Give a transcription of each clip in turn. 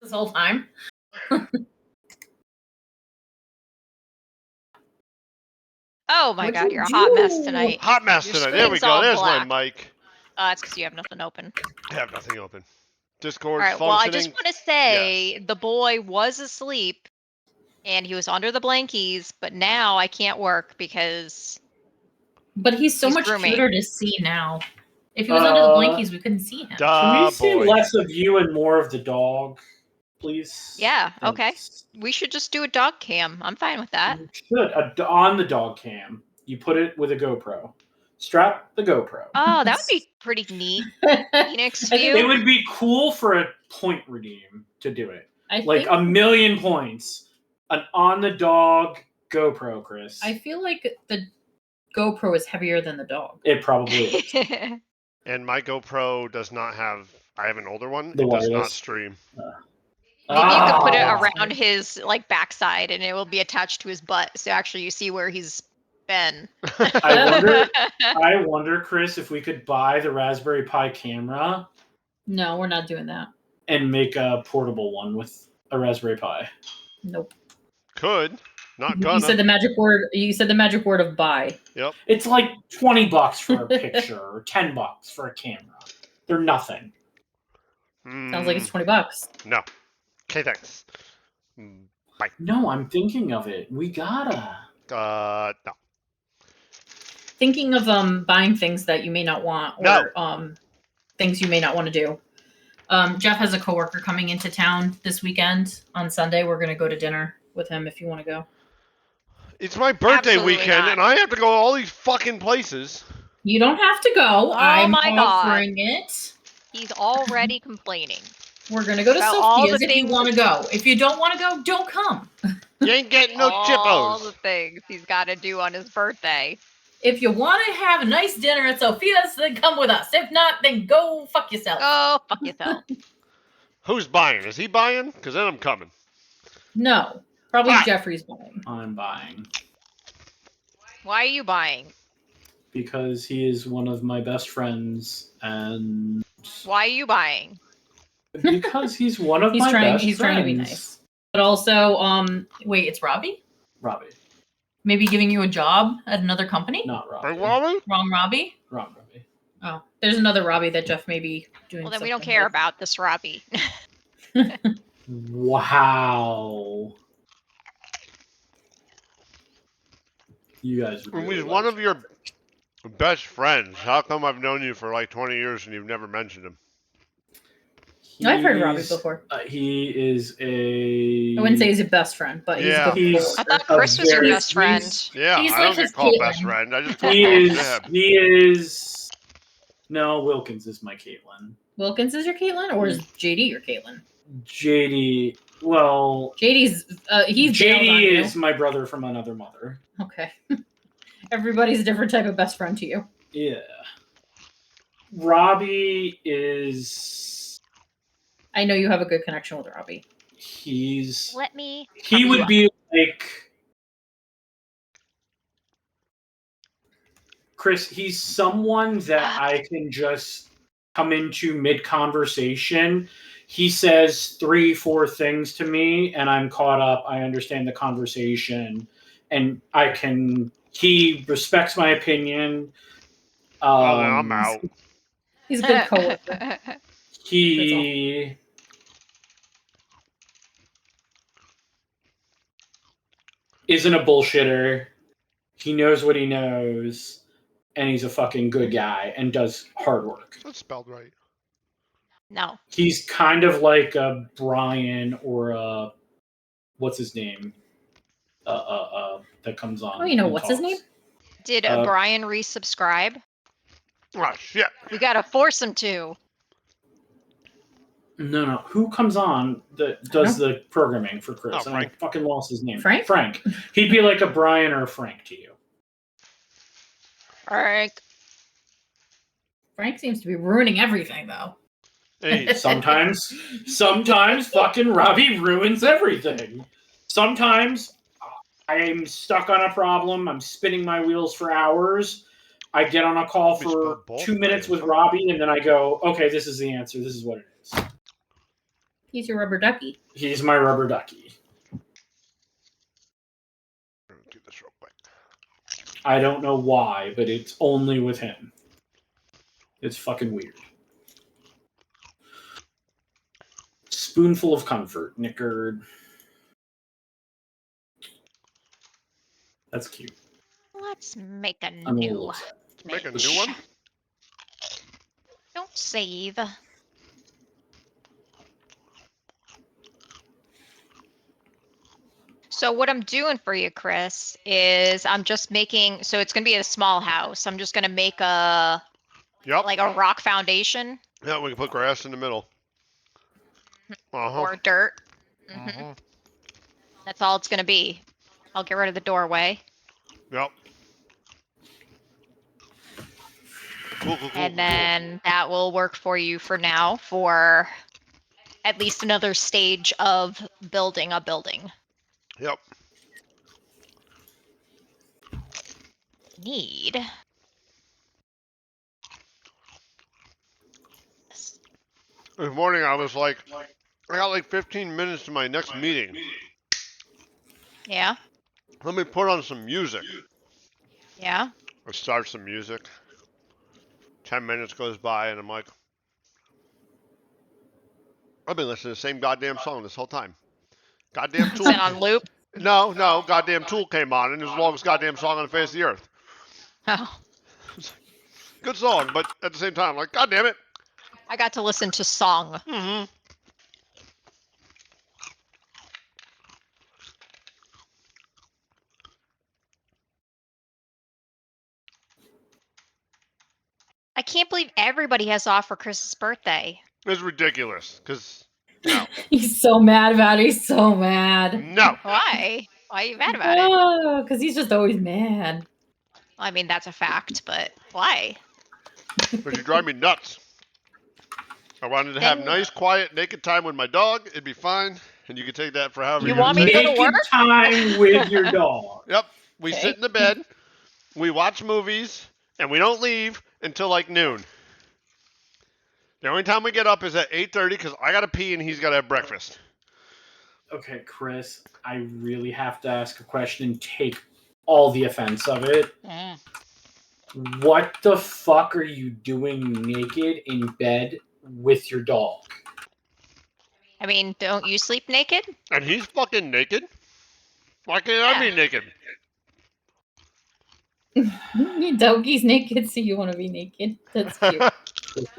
this whole time. Oh my god, you're a hot mess tonight. Hot mess Your tonight. There we screen's go. all There's black. my mic. It's because you have nothing open. I have nothing open. Discord's Alright, well, I just functioning. want to say the boy was asleep and he was under the blankies, but now I can't work because. But he's so much grooming. cuter to see now. If he was under the blankies, we couldn't see him. Can we see less of you and more of the dog, please? Yeah, okay. We should just do a dog cam. I'm fine with that. You should. On the dog cam, you put it with a GoPro. Strap the GoPro. Oh, that would be pretty neat. Phoenix view. It would be cool for a point redeem to do it. Like think- 1,000,000 points. An on the dog GoPro, Chris. I feel like the GoPro is heavier than the dog. It probably is. And my GoPro does not have. I have an older one. The It does not wireless. stream. Maybe you could put it around his backside, and it will be attached to his butt. So actually, you see where he's been. I wonder, Chris, if we could buy the Raspberry Pi camera. No, we're not doing that. And make a portable one with a Raspberry Pi. Nope. Could. Not gonna. You said the magic word. You said the magic word of buy. Yep. It's like $20 for a picture or $10 for a camera. They're nothing. Sounds like it's $20. No. Okay, thanks. Bye. No, I'm thinking of it. We gotta. No. Thinking of buying things that you may not want, or things you may not want to do. Jeff has a coworker coming into town this weekend on Sunday. We're gonna go to dinner with him if you want to go. It's my birthday Absolutely weekend, not. and I have to go to all these fucking places. You don't have to go. I'm my God. offering it. He's already complaining. We're gonna go to About all Sophia's the if you things- want to go. If you don't want to go, don't come. You ain't getting no All the chippos. things he's got to do on his birthday. If you want to have a nice dinner at Sophia's, then come with us. If not, then go fuck yourself. Oh, fuck yourself. Who's buying? Is he buying? Because then I'm coming. No, probably Ah. Jeffrey's buying. I'm buying. Why are you buying? Because he is one of my best friends, and Why are you buying? because he's one of He's my trying. best He's friends. trying to be nice. But also, wait, it's Robbie? Robbie, Maybe giving you a job at another company? not Robbie. Hey, Robbie? Wrong Robbie? Wrong Robbie. Oh, there's another Robbie that Jeff may be doing. Well, then we don't something care with. about this Robbie. Wow. You guys really He's like one of your Jeffrey. best friends. How come I've known you for like 20 years and you've never mentioned him? I've heard Robbie He's- before. He is a. I wouldn't say he's a best friend, but he's Yeah. a good He's- I thought a Chris was your very- best friend. Yeah, He's I like don't his get called Caitlin. best friend. I just call He him is. Deb. He is. No, Wilkins is my Caitlin. Wilkins is your Caitlin, or is JD your Caitlin? JD. Well, JD's he's bailed on JD you. is my brother from another mother. Okay. Everybody's a different type of best friend to you. Yeah. Robbie is. I know you have a good connection with Robbie. He's. Let me. He would be like. Chris, he's someone that I can just come into mid-conversation. He says 3-4 things to me, and I'm caught up. I understand the conversation, and I can. He respects my opinion. Well, then I'm out. He's a good coworker. He. Isn't a bullshitter. He knows what he knows, and he's a fucking good guy and does hard work. That's spelled right. No. He's kind of like a Brian or a what's his name? That comes on. Oh, you know and what's his talks. name? Did Uh, Brian resubscribe? Oh, shit. We gotta force him to. No. Who comes on that does the programming for Chris? Oh, And I Frank. fucking lost his name. Frank? Frank. He'd be like a Brian or a Frank to you. Alright. Frank seems to be ruining everything, though. Hey, Sometimes fucking Robbie ruins everything. Sometimes I'm stuck on a problem. I'm spinning my wheels for hours. I get on a call We for spelled both 2 minutes ways. with Robbie, and then I go, okay, this is the answer. This is what it is. He's your rubber ducky. He's my rubber ducky. Do this real quick. I don't know why, but it's only with him. It's fucking weird. Spoonful of comfort, Nickard. That's cute. Let's make a I'm a new. little upset. Make a new one? Don't save. So what I'm doing for you, Chris, is I'm just making, so it's going to be a small house. I'm just going to make a, Yep. like a rock foundation. Yeah, we can put grass in the middle. Or dirt. That's all it's going to be. I'll get rid of the doorway. Yep. Cool. And then that will work for you for now for at least another stage of building a building. Yep. Need. This morning I was like, I got like 15 minutes to my next meeting. Yeah. Let me put on some music. Yeah. I start some music. 10 minutes goes by and I'm like, I've been listening to the same goddamn song this whole time. Goddamn Tool. Is it on loop? No, goddamn Tool came on and it was the longest goddamn song on the face of the earth. Oh. Good song, but at the same time, I'm like, God damn it. I got to listen to song. Mm-hmm. I can't believe everybody has off for Chris's birthday. It's ridiculous, because, no. He's so mad about it. He's so mad. No. Why? Why are you mad about it? Oh, because he's just always mad. I mean, that's a fact, but why? But you drive me nuts. I wanted to have nice, quiet, naked time with my dog. It'd be fine. And you can take that for however You want me to go to Naked work? time with your dog. Yep. We sit in the bed, we watch movies, and we don't leave until like noon. The only time we get up is at 8:30 because I got to pee and he's got to have breakfast. Okay, Chris, I really have to ask a question and take all the offense of it. What the fuck are you doing naked in bed with your dog? I mean, don't you sleep naked? And he's fucking naked? Why can't I be naked? Your doggy's naked, so you want to be naked. That's cute.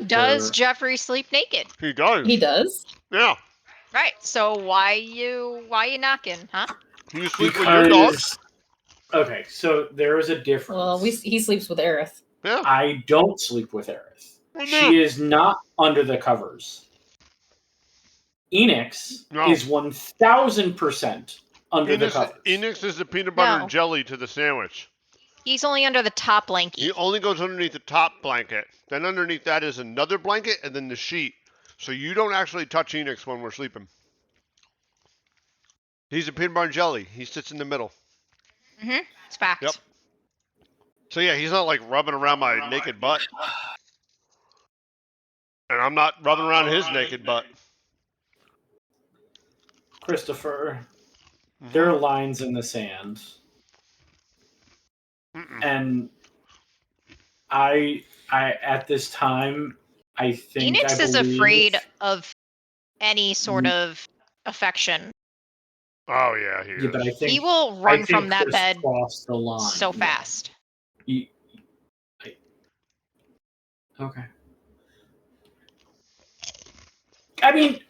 Does Jeffrey sleep naked? He does. He does. Yeah. Right. So why you knocking, huh? You sleep with your dog? Okay, so there is a difference. Well, he sleeps with Aerith. Yeah. I don't sleep with Aerith. Why not? She is not under the covers. Enix is 1000% under the covers. Enix is the peanut butter No. and jelly to the sandwich. He's only under the top blanket. He only goes underneath the top blanket. Then underneath that is another blanket and then the sheet. So you don't actually touch Enix when we're sleeping. He's a peanut butter and jelly. He sits in the middle. It's fact. Yep. So yeah, he's not like rubbing around my naked butt. And I'm not rubbing around his naked butt. Christopher, there are lines in the sand. And I at this time, I think Enix is afraid of any sort of affection. Oh yeah, he is. Yeah, but I think He will run from that Chris bed crossed the line. so fast. Okay. I mean,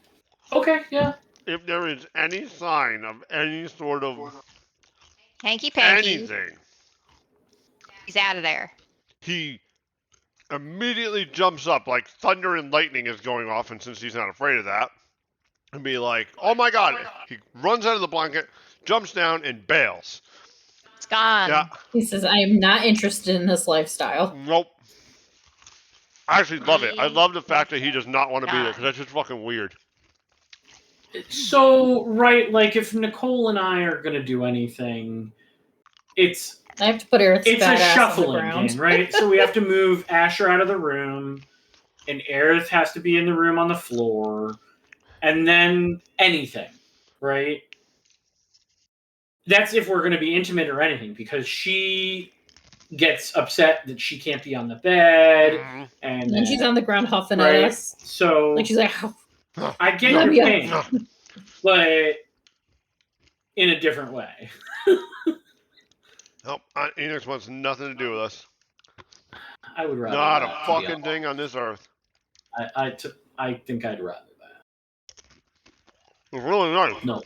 okay, yeah. If there is any sign of any sort of Hanky panky. anything, He's out of there. he immediately jumps up like thunder and lightning is going off, and since he's not afraid of that, and be like, oh my god. He runs out of the blanket, jumps down, and bails. It's gone. Yeah. He says, I am not interested in this lifestyle. Nope. I actually love it. I love the fact that he does not want to be there, because that's just fucking weird. So, right, like, if Nicole and I are going to do anything, I have to put Aerith's It's fat a ass shuffling on the game, ground, right? So we have to move Asher out of the room, and Aerith has to be in the room on the floor, and then anything, right? That's if we're going to be intimate or anything, because she gets upset that she can't be on the bed, And then she's on the ground huffing right? at us. So Like she's like, I get Let your me up. pain, but in a different way. Nope, Enix wants nothing to do with us. I would rather Not that, a to be fucking thing on this earth. I think I'd rather that. It's really nice. No.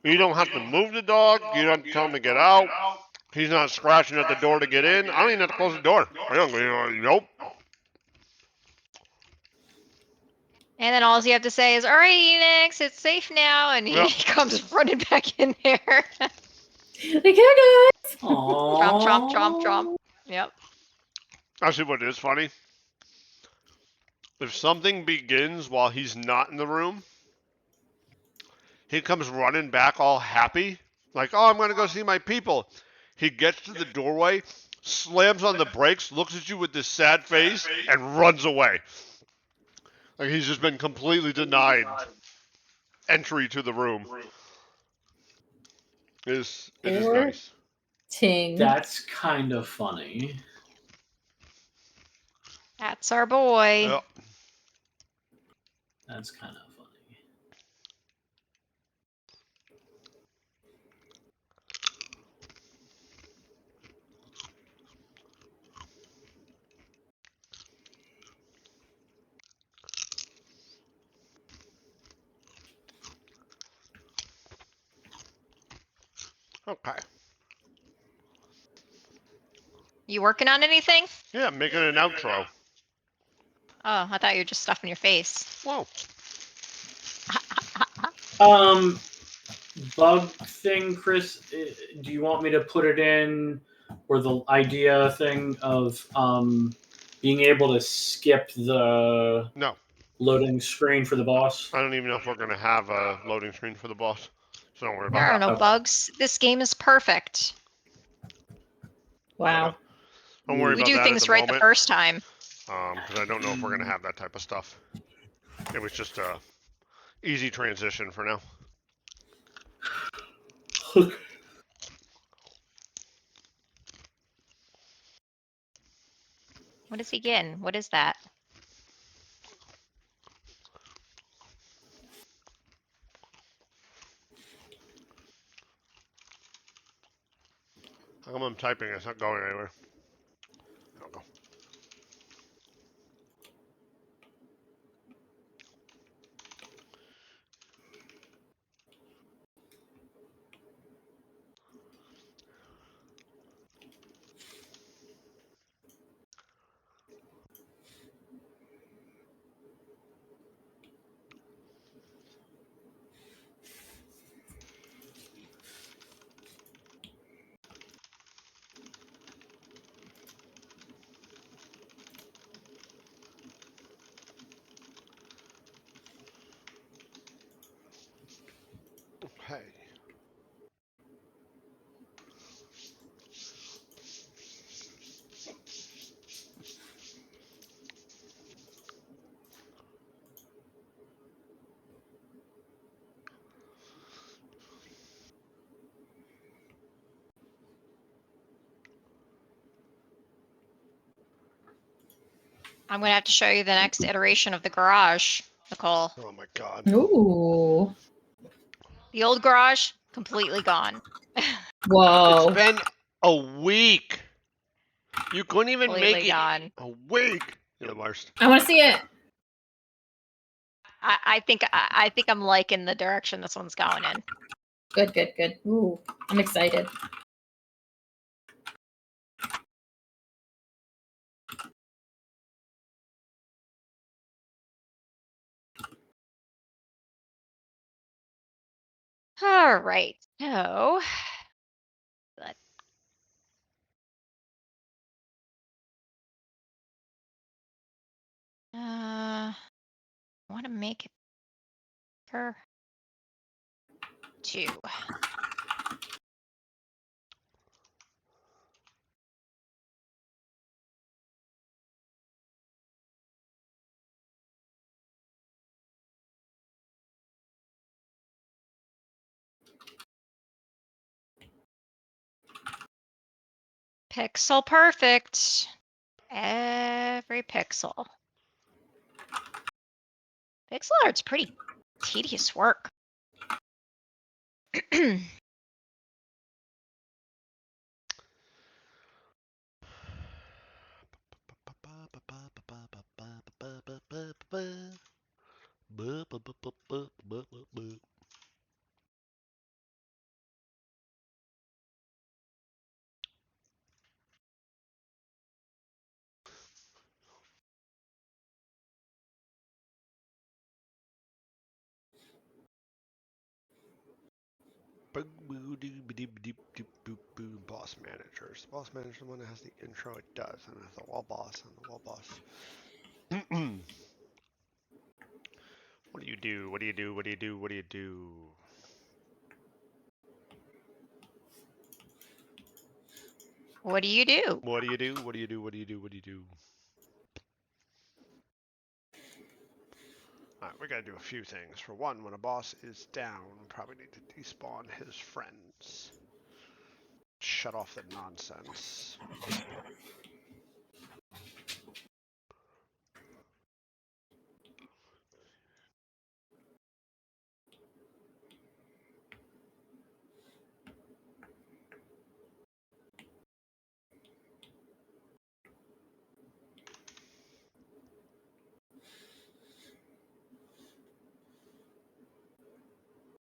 You don't have to move the dog. You don't have to tell him to get out. He's not scratching at the door to get in. I don't even have to close the door. Nope. And then all you have to say is, all right, Enix, it's safe now. And he comes running back in there. Like, here, guys. Chomp, chomp, chomp, chomp. Yep. Actually, what is funny, if something begins while he's not in the room, he comes running back all happy. Like, oh, I'm going to go see my people. He gets to the doorway, slams on the brakes, looks at you with this sad face, and runs away. Like he's just been completely denied entry to the room. It is nice. Ting. That's kind of funny. That's our boy. Yep. That's kind of funny. Okay. You working on anything? Yeah, I'm making an outro. Oh, I thought you were just stuffing your face. Whoa. Bug thing, Chris. Do you want me to put it in, or the idea thing of being able to skip the No. loading screen for the boss? I don't even know if we're going to have a loading screen for the boss. So don't worry about There are that. no bugs. This game is perfect. Wow. Don't worry We about do that things at the right moment. the first time. Because I don't know if we're going to have that type of stuff. It was just a easy transition for now. What is he getting? What is that? How come I'm typing? It's not going anywhere. There we go. Hey. I'm going to have to show you the next iteration of the garage, Nicole. Oh my god. Ooh. The old garage, completely gone. Whoa. It's been a week. You couldn't even Completely make it gone. a week. You're the worst. I want to see it. I think I'm liking the direction this one's going in. Good, good, good. Ooh, I'm excited. All right. So, I want to make it per 2. Pixel perfect. Every pixel. Pixel art's pretty tedious work. Boss managers. Boss manager is the one that has the intro. It does, and it's the wall boss and the wall boss. What do you do? What do you do? What do you do? What do you do? What do you do? What do you do? What do you do? What do you do? What do you do? Alright, we gotta do a few things. For one, when a boss is down, we probably need to despawn his friends. Shut off the nonsense.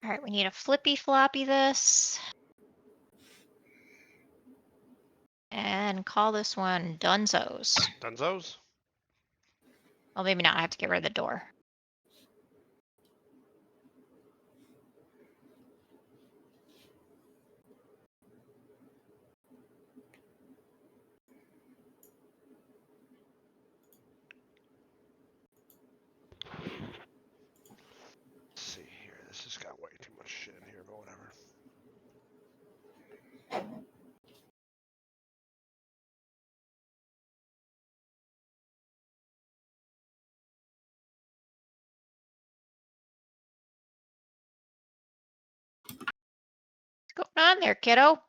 All right, we need a flippy floppy this. And call this one Dunzos. Dunzos? Well, maybe not. I have to get rid of the door. Let's see here. This has got way too much shit in here, but whatever. What's going on there, kiddo?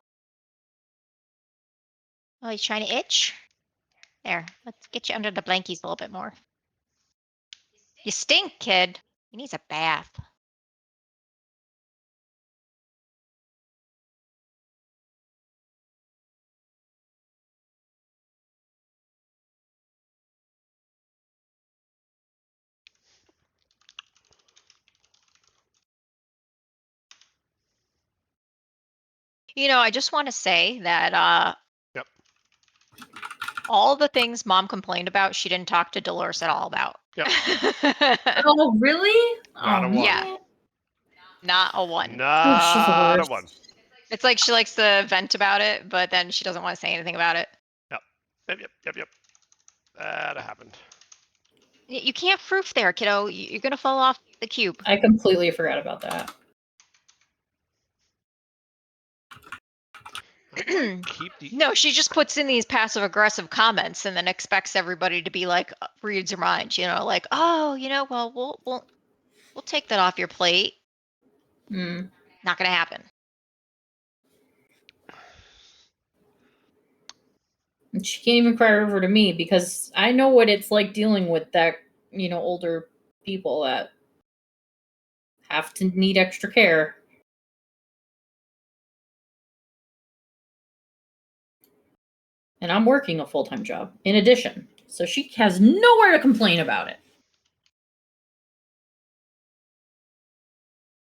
Oh, he's trying to itch? There, let's get you under the blankies a little bit more. You stink, kid. He needs a bath. You know, I just want to say that Yep. all the things Mom complained about, she didn't talk to Dolores at all about. Yep. Oh, really? Not a Oh, one. Yeah. Not a one. Oh, she's the Not a worst. one. It's like she likes to vent about it, but then she doesn't want to say anything about it. Yep. That happened. You can't froof there, kiddo. You're going to fall off the cube. I completely forgot about that. Keep the No, she just puts in these passive aggressive comments and then expects everybody to be like, reads her mind, you know, like, oh, you know, well, we'll take that off your plate. Mm. Not going to happen. And she can't even cry over to me because I know what it's like dealing with that, older people that have to need extra care. And I'm working a full-time job in addition. So she has nowhere to complain about it.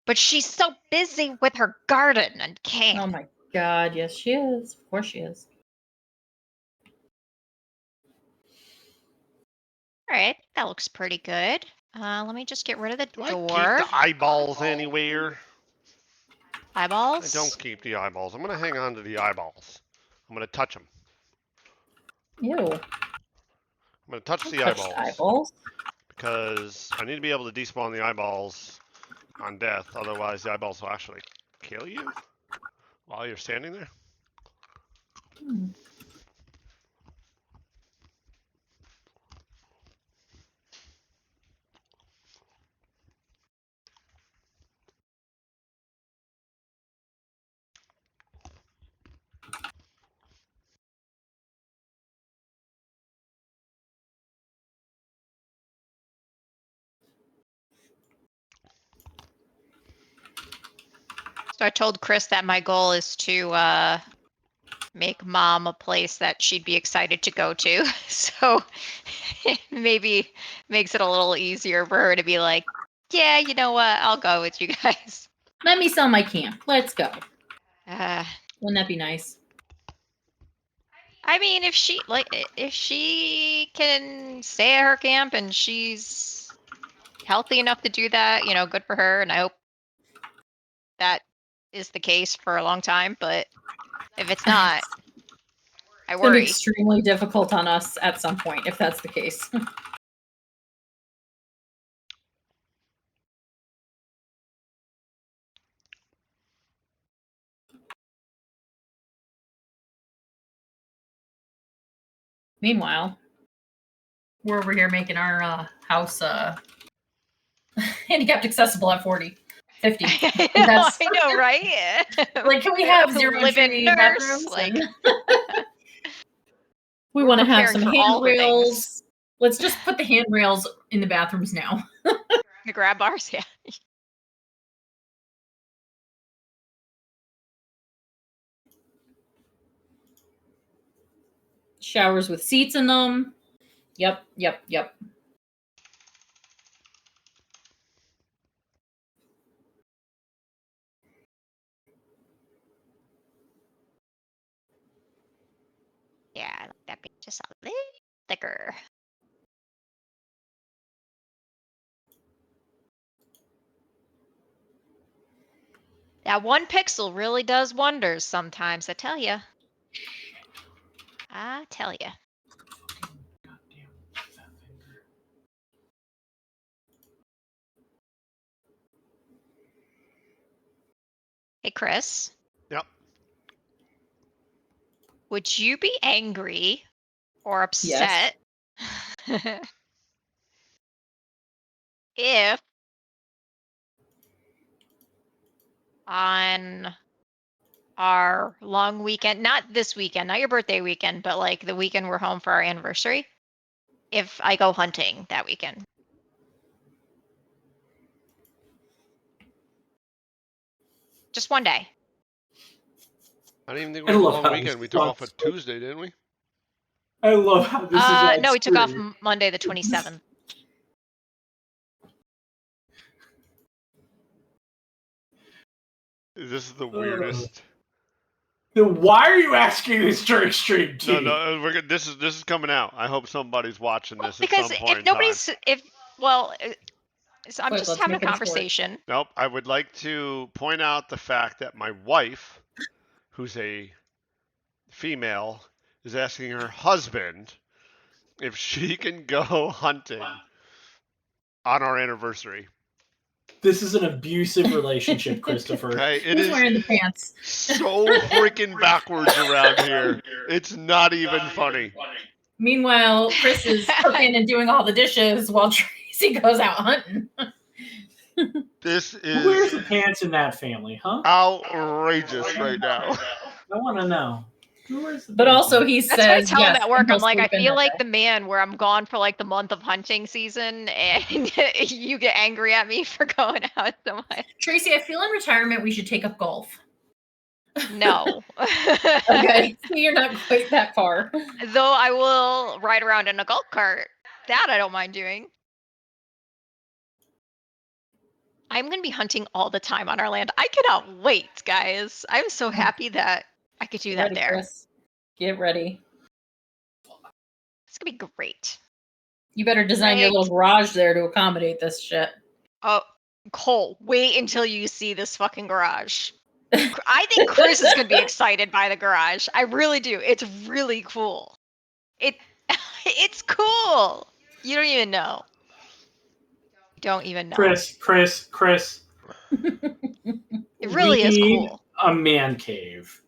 But she's so busy with her garden and can't. Oh my God, yes she is. Of course she is. All right, that looks pretty good. Let me just get rid of the Do door. I keep the eyeballs anywhere? Eyeballs? I don't keep the eyeballs. I'm gonna hang on to the eyeballs. I'm gonna touch them. Ew. I'm gonna touch the Touch eyeballs. the eyeballs. Because I need to be able to despawn the eyeballs on death. Otherwise, the eyeballs will actually kill you while you're standing there. Hmm. So I told Chris that my goal is to make Mom a place that she'd be excited to go to. So it maybe makes it a little easier for her to be like, yeah, you know what? I'll go with you guys. Let me sell my camp. Let's go. Uh, Wouldn't that be nice? I mean, if she can stay at her camp and she's healthy enough to do that, good for her. And I hope that is the case for a long time. But if it's not, I It's going to be worry. extremely difficult on us at some point if that's the case. Meanwhile, we're over here making our house handicapped accessible at 40, 50. I know, right? Like, can we have zero Live-in entry nurse, bathrooms? like- We We're want to have preparing some for all the things. handrails. Let's just put the handrails in the bathrooms now. The grab bars, yeah. Showers with seats in them. Yep. Yeah, I like that being just a little thicker. That one pixel really does wonders sometimes, I tell you. I tell you. Goddamn fat finger. Hey, Chris. Yep. Would you be angry or upset if on our long weekend, not this weekend, not your birthday weekend, but like the weekend we're home for our anniversary, if I go hunting that weekend? Just one day. I didn't even think I we had a love long how weekend. this We took off a sucks. Tuesday, didn't we? I love how this is. No, we took off Monday the 27th. This is the weirdest. Then why are you asking this during stream too? No, we're good. This is coming out. I hope somebody's watching this Because at some point if nobody's, so I'm Wait, just let's having a make it a sport. conversation. Nope. I would like to point out the fact that my wife, who's a female, is asking her husband if she can go hunting on our anniversary. This is an abusive relationship, Christopher. Okay, it Who's is wearing the pants? so freaking backwards around here. It's not even funny. Meanwhile, Chris is cooking and doing all the dishes while Tracy goes out hunting. This Who wears is the pants in that family, huh? outrageous right now. I want to know. Who wears the But pants? also he That's what I says, tell him yes, at work. and he'll I'm like, I sleep in feel that like day. the man where I'm gone for like the month of hunting season and you get angry at me for going out so much. Tracy, I feel in retirement we should take up golf. No. Okay, so you're not quite that far. Though I will ride around in a golf cart. That I don't mind doing. I'm going to be hunting all the time on our land. I cannot wait, guys. I'm so happy that I could do Get that ready, there. Chris. Get ready. It's going to be great. You better design your little garage there to accommodate this shit. Oh, Cole, wait until you see this fucking garage. I think Chris is going to be excited by the garage. I really do. It's really cool. It's cool. You don't even know. Don't even know. Chris. It really is cool. A man cave,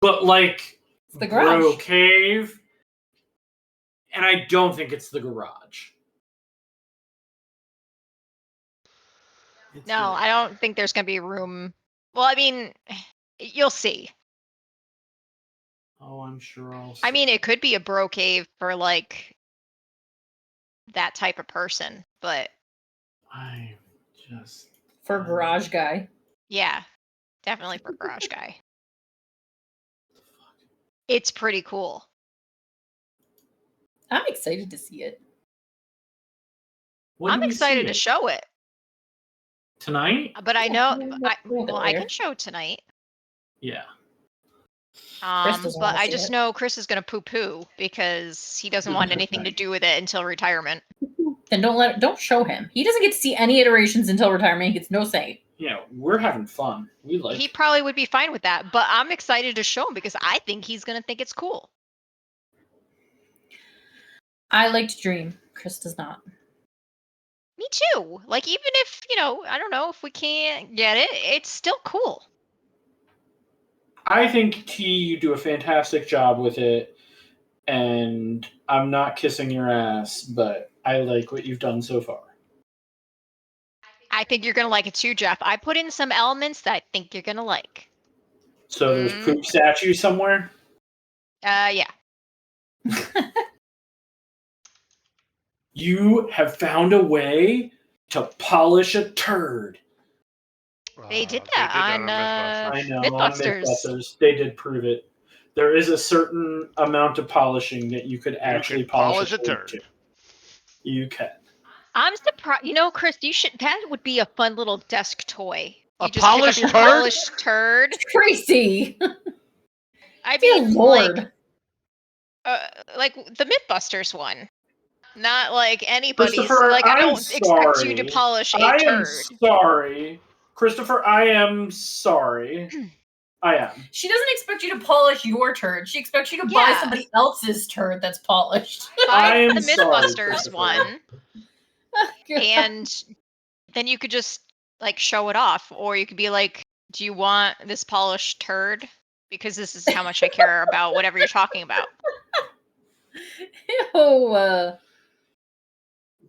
but like the garage. Bro cave, and I don't think it's the garage. No, I don't think there's going to be room. Well, I mean, you'll see. Oh, I'm sure I'll see. I mean, it could be a bro cave for like that type of person, but I just For garage guy. yeah. Definitely for Garage Guy. It's pretty cool. I'm excited to see it. When I'm do we see excited to it? show it. Tonight? But I Yeah, know, we'll I later. can show tonight. Yeah. doesn't But wanna I see just it. know Chris is going to poo-poo because he doesn't want anything to do with it until retirement. Then don't show him. He doesn't get to see any iterations until retirement. He gets no say. Yeah, we're having fun. We like He it. probably would be fine with that, but I'm excited to show him because I think he's going to think it's cool. I like to dream. Chris does not. Me too. Like, even if, I don't know, if we can't get it, it's still cool. I think, T, you do a fantastic job with it, and I'm not kissing your ass, but I like what you've done so far. I think you're going to like it too, Jeff. I put in some elements that I think you're going to like. So there's poop statue somewhere? Yeah. You have found a way to polish a turd. They did that on I know, Mythbusters. on Mythbusters. They did prove it. There is a certain amount of polishing that you could actually polish a turd. to. You can. I'm surprised. Chris, that would be a fun little desk toy. You A just pick up polished your turd? polished turd. Tracy. I Dear mean, Lord. like the Mythbusters one. Not like anybody's. Christopher, Like, I don't I'm expect you to sorry. polish a I turd. am sorry. Christopher, I am sorry. I am. She doesn't expect you to polish your turd. She expects you to buy somebody else's turd that's polished. Buy am the sorry, Mythbusters Christopher. one, and then you could just like show it off, or you could be like, "Do you want this polished turd? Because this is how much I care about whatever you're talking about." Ew.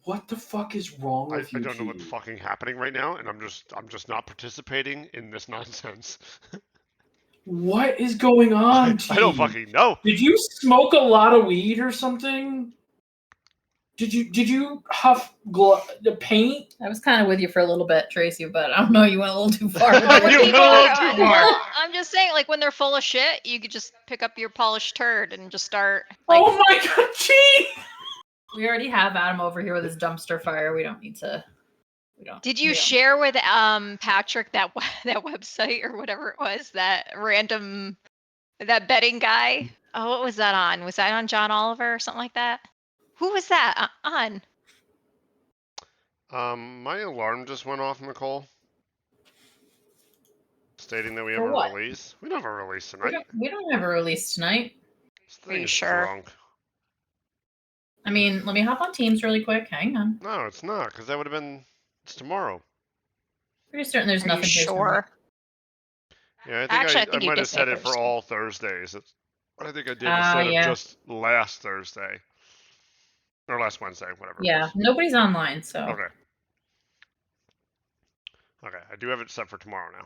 What the fuck is wrong with you? I don't know what's fucking happening right now, and I'm just not participating in this nonsense. What is going on, T? I don't fucking know. Did you smoke a lot of weed or something? Did you huff the paint? I was kind of with you for a little bit, Tracy, but I don't know. You went a little too far. You went a little too far. Well, I'm just saying, like, when they're full of shit, you could just pick up your polished turd and just start. Like, oh my god, T! We already have Adam over here with his dumpster fire. We don't need to. We don't. Did you share with Patrick that website or whatever it was, that betting guy? Oh, what was that on? Was that on John Oliver or something like that? Who was that on? My alarm just went off, Nicole, stating that we have For a what? release. We don't have a release tonight. We don't have a release tonight. This Are you thing is sure? drunk. I mean, let me hop on Teams really quick. Hang on. No, it's not, because that would have been. It's tomorrow. Pretty certain there's Are nothing. you here sure? Yeah, Actually, I think I you might did have say said it for Thursday. all Thursdays. I think I did instead of just last Thursday. Or last Wednesday, whatever. Yeah, nobody's online, so. Okay. Okay, I do have it set for tomorrow now.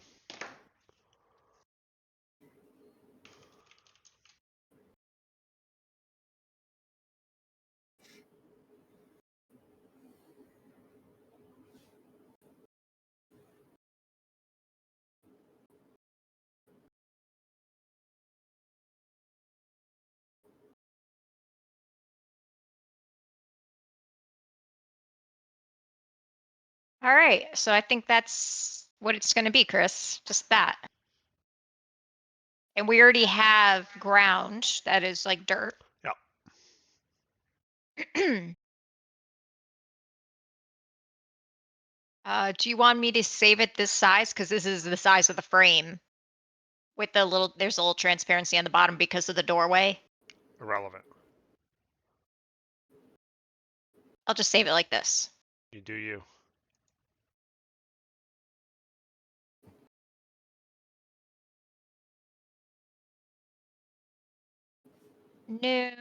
All right, so I think that's what it's going to be, Chris. Just that. And we already have ground that is like dirt. Yeah. Do you want me to save it this size? Because this is the size of the frame. With there's a little transparency on the bottom because of the doorway. Irrelevant. I'll just save it like this. You do you. New.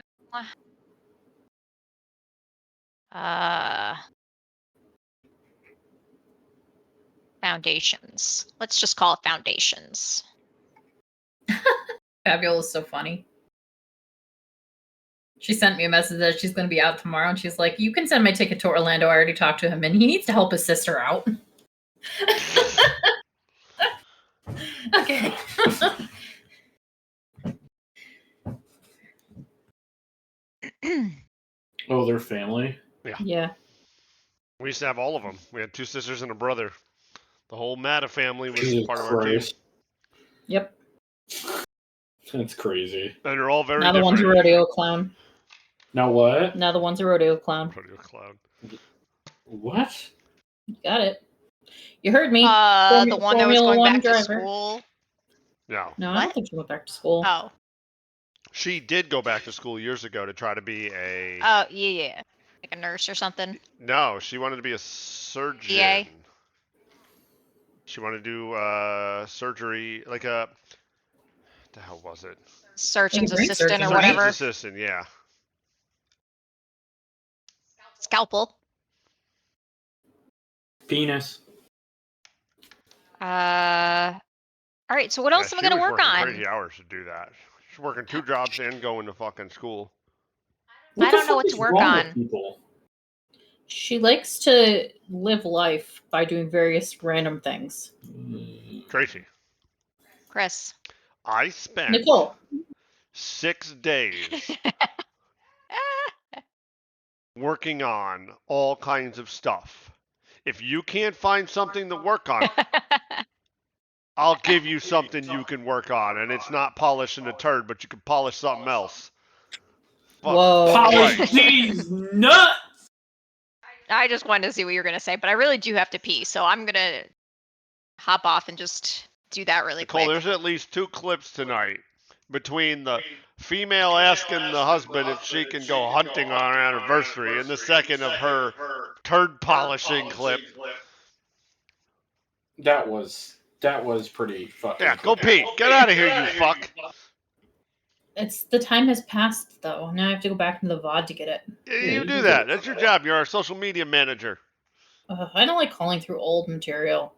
Foundations. Let's just call it foundations. Fabiola is so funny. She sent me a message that she's going to be out tomorrow, and she's like, "You can send my ticket to Orlando. I already talked to him, and he needs to help his sister out." Okay. Oh, their family? Yeah. We used to have all of them. We had 2 sisters and a brother. The whole Matta family was Jesus part of our team. Christ. Yep. That's crazy. And they're all very Now the different. one's a rodeo clown. Now what? Now the one's a rodeo clown. Rodeo clown. What? You got it. You heard me. The one that was Formula going One back to driver. school. No. No, I What? don't think she went back to school. Oh. She did go back to school years ago to try to be a... Oh, yeah. Like a nurse or something. No, she wanted to be a surgeon. PA? She wanted to do surgery, like a... What the hell was it? Surgeon's Like a brain assistant surgeon, or right? whatever. Surgeon's assistant, yeah. Scalpel. Penis. All right, so what else am I she going to was work working on? crazy hours to do that. She's working 2 jobs and going to fucking school. I don't know what to work on. People? She likes to live life by doing various random things. Tracy, Chris. I spent Nicole. 6 days working on all kinds of stuff. If you can't find something to work on, I'll give you something you can work on, and it's not polishing a turd, but you can polish something else. Fuck. Whoa. Polish these nuts! I just wanted to see what you were going to say, but I really do have to pee, so I'm going to hop off and just do that really Nicole, quick. there's at least 2 clips tonight between the female asking the husband if she can go hunting on her anniversary and the second of her turd polishing clip. That was pretty fucking Yeah, cool. go pee. Get out of here, you fuck. It's the time has passed though. Now I have to go back into the VOD to get it. You do that. That's your job. You're our social media manager. I don't like calling through old material.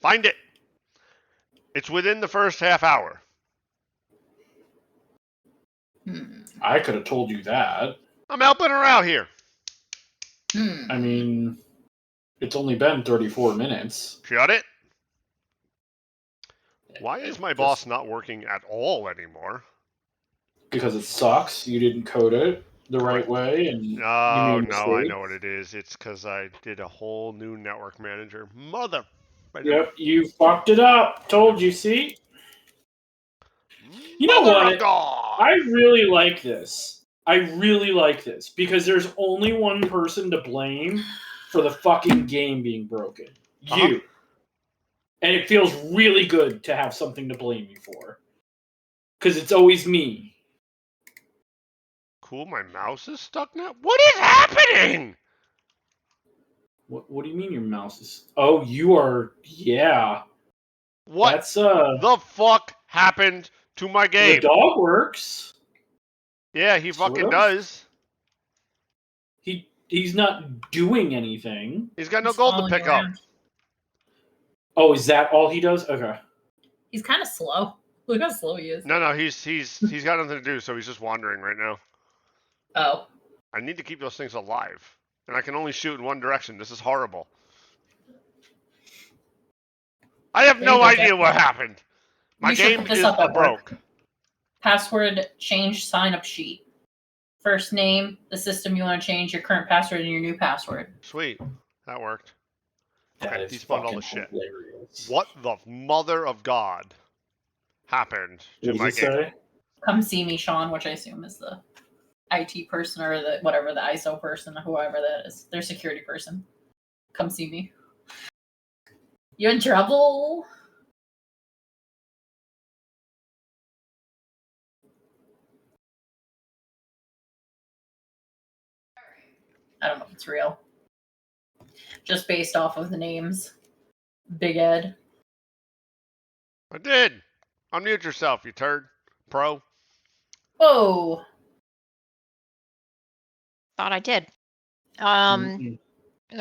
Find it. It's within the first half hour. I could have told you that. I'm helping her out here. I mean, it's only been 34 minutes. Shut it. Why is my boss not working at all anymore? Because it sucks. You didn't code it the right way, and No, you made a I mistake. know what it is. It's because I did a whole new network manager. Mother. Yep, you fucked it up. Told you. See. You know Mother what? of God. I really like this. I really like this because there's only one person to blame for the fucking game being broken. You. And it feels really good to have something to blame you for. Because it's always me. Cool, my mouse is stuck now? What is happening? What do you mean your mouse is... Oh, you are... Yeah. What That's, the fuck happened to my game? The dog works. Yeah, he Sort fucking of. does. He's not doing anything. He's got no He's gold to following pick you up. around. Oh, is that all he does? Okay. He's kind of slow. Look how slow he is. No, he's got nothing to do, so he's just wandering right now. Oh. I need to keep those things alive. And I can only shoot in one direction. This is horrible. I have no idea what happened. My You should game put this is up at work. broke. Password change sign up sheet. First name, the system you want to change, your current password, and your new password. Sweet. That worked. That Okay, is despawned all fucking the shit. hilarious. What the mother of God happened to What my does it game? say? Come see me, Sean, which I assume is the IT person or the whatever, the ISO person, whoever that is. Their security person. Come see me. You in trouble? I don't know if it's real. Just based off of the names. Big Ed. I did. Unmute yourself, you turd. Pro. Whoa. Thought I did. Mm-mm.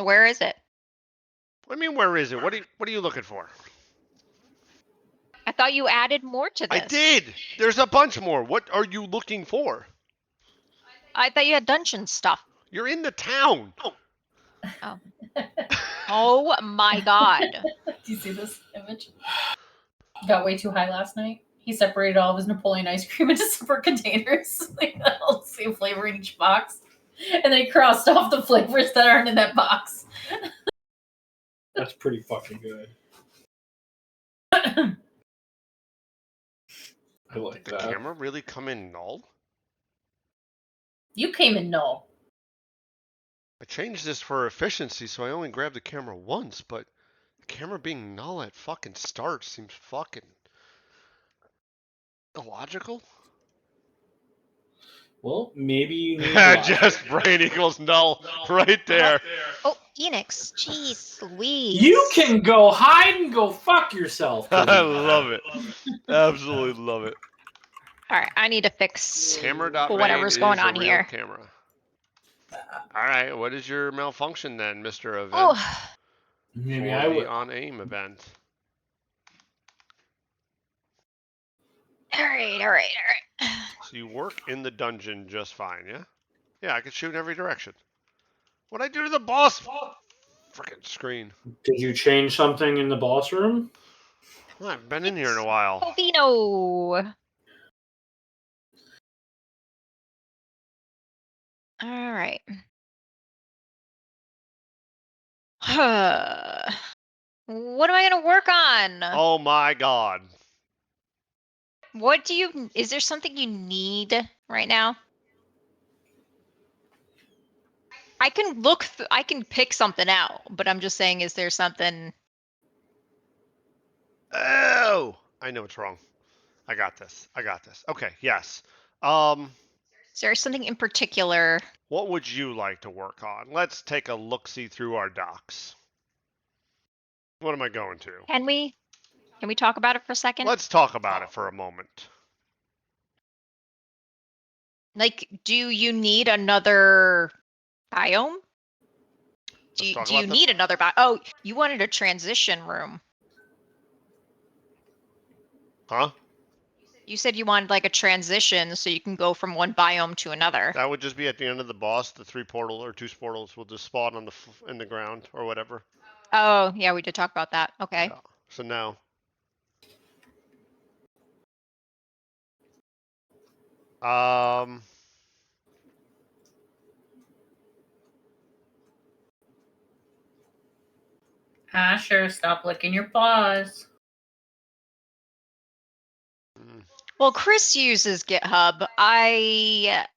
Where is it? What do you mean, where is it? What are you looking for? I thought you added more to this. I did. There's a bunch more. What are you looking for? I thought you had dungeon stuff. You're in the town. Oh my god. Do you see this image? got way too high last night. He separated all of his Napoleon ice cream into separate containers, like all the same flavor in each box, and then he crossed off the flavors that aren't in that box. That's pretty fucking good. I like Did the that. camera really come in null? You came in null. I changed this for efficiency, so I only grabbed the camera once, but the camera being null at fucking start seems fucking illogical. Well, maybe you need to Just brain equals null right there. Oh, Enix. Jeez Louise. You can go hide and go fuck yourself. I love it. Absolutely love it. All right, I need to fix Camera.main whatever's going is on a real here. camera. All right, what is your malfunction then, Mr. Event? Oh, Maybe for I the would. on aim event. all right. So you work in the dungeon just fine, yeah? Yeah, I can shoot in every direction. What'd I do to the boss frickin' screen? Did you change something in the boss room? Well, I haven't been in here in a while. Covino. All right. What am I gonna work on? Oh my god. What do you? Is there something you need right now? I can look. I can pick something out, but I'm just saying, is there something? Oh! I know what's wrong. I got this. Okay, yes. Is there something in particular? What would you like to work on? Let's take a look-see through our docs. What am I going to? Can we talk about it for a second? Let's talk about it for a moment. Like, do you need another biome? Do you need another biome? Oh, you wanted a transition room. Huh? You said you wanted like a transition so you can go from one biome to another. That would just be at the end of the boss. The 3 portal or 2 portals will just spawn on in the ground or whatever. Oh, yeah, we did talk about that. Okay. Yeah. So now. Sure, stop licking your paws. Well, Chris uses GitHub. I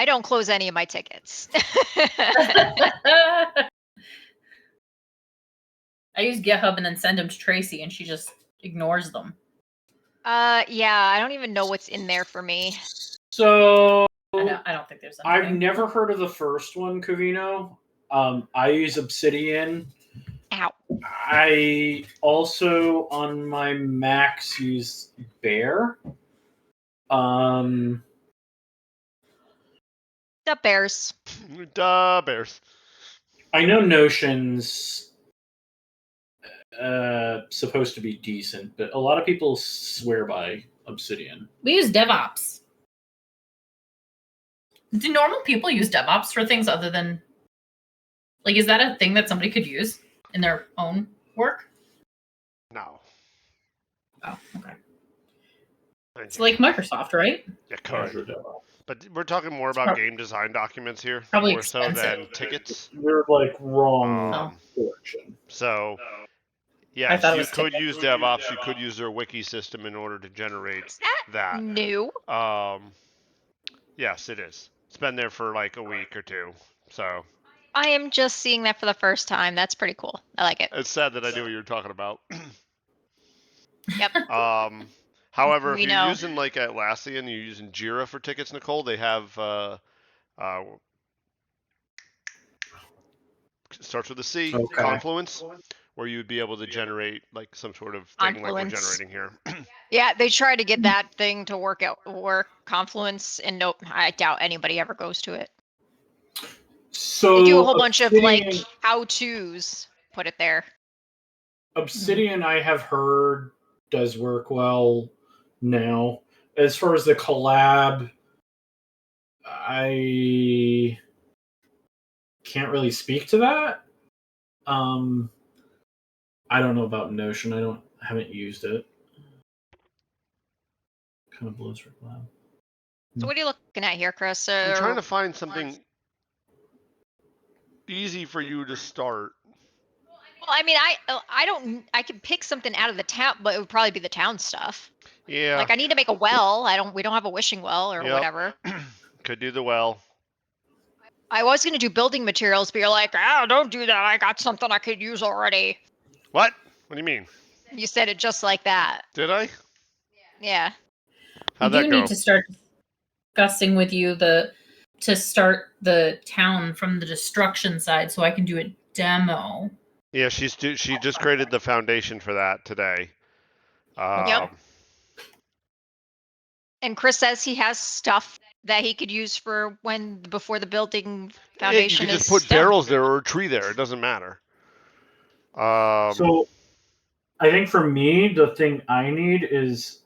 don't close any of my tickets. I use GitHub and then send them to Tracy, and she just ignores them. Yeah, I don't even know what's in there for me. So I don't think there's anything. I've never heard of the first one, Covino. I use Obsidian. Ow. I also on my Macs use Bear. The Bears. Bears. I know Notion's supposed to be decent, but a lot of people swear by Obsidian. We use DevOps. Do normal people use DevOps for things other than, like, is that a thing that somebody could use in their own work? No. Oh, okay. It's like Microsoft, right? Yeah, correct. But we're talking more about game design documents here, probably more expensive. so than tickets. You're like wrong direction. So, yes, you could tickets. use DevOps. You could use their wiki system in order to generate that. New. Yes, it is. It's been there for like a week or two. So I am just seeing that for the first time. That's pretty cool. I like it. it's sad that I knew what you were talking about. Yep. However, if you're using like Atlassian, you're using Jira for tickets, Nicole, they have starts with a C, Confluence, where you would be able to generate like some sort of thing like we're generating here. Yeah, they try to get that thing to work Confluence, and nope, I doubt anybody ever goes to it. So they do a whole bunch of like how-tos, put it there. Obsidian, I have heard, does work well now. As far as the collab, I can't really speak to that. I don't know about Notion. I haven't used it. Kind of blows for cloud. So what are you looking at here, Chris? I'm trying to find something easy for you to start. Well, I mean, I can pick something out of the town, but it would probably be the town stuff. Yeah. Like I need to make a well. We don't have a wishing well or whatever. Could do the well. I was going to do building materials, but you're like, don't do that. I got something I could use already. What? What do you mean? You said it just like that. Did I? Yeah. How'd we that do go? need to start discussing with you to start the town from the destruction side, so I can do a demo. Yeah, she just created the foundation for that today. Yep. And Chris says he has stuff that he could use for before the building foundation you can is just put done. barrels there or a tree there. It doesn't matter. So, I think for me, the thing I need is,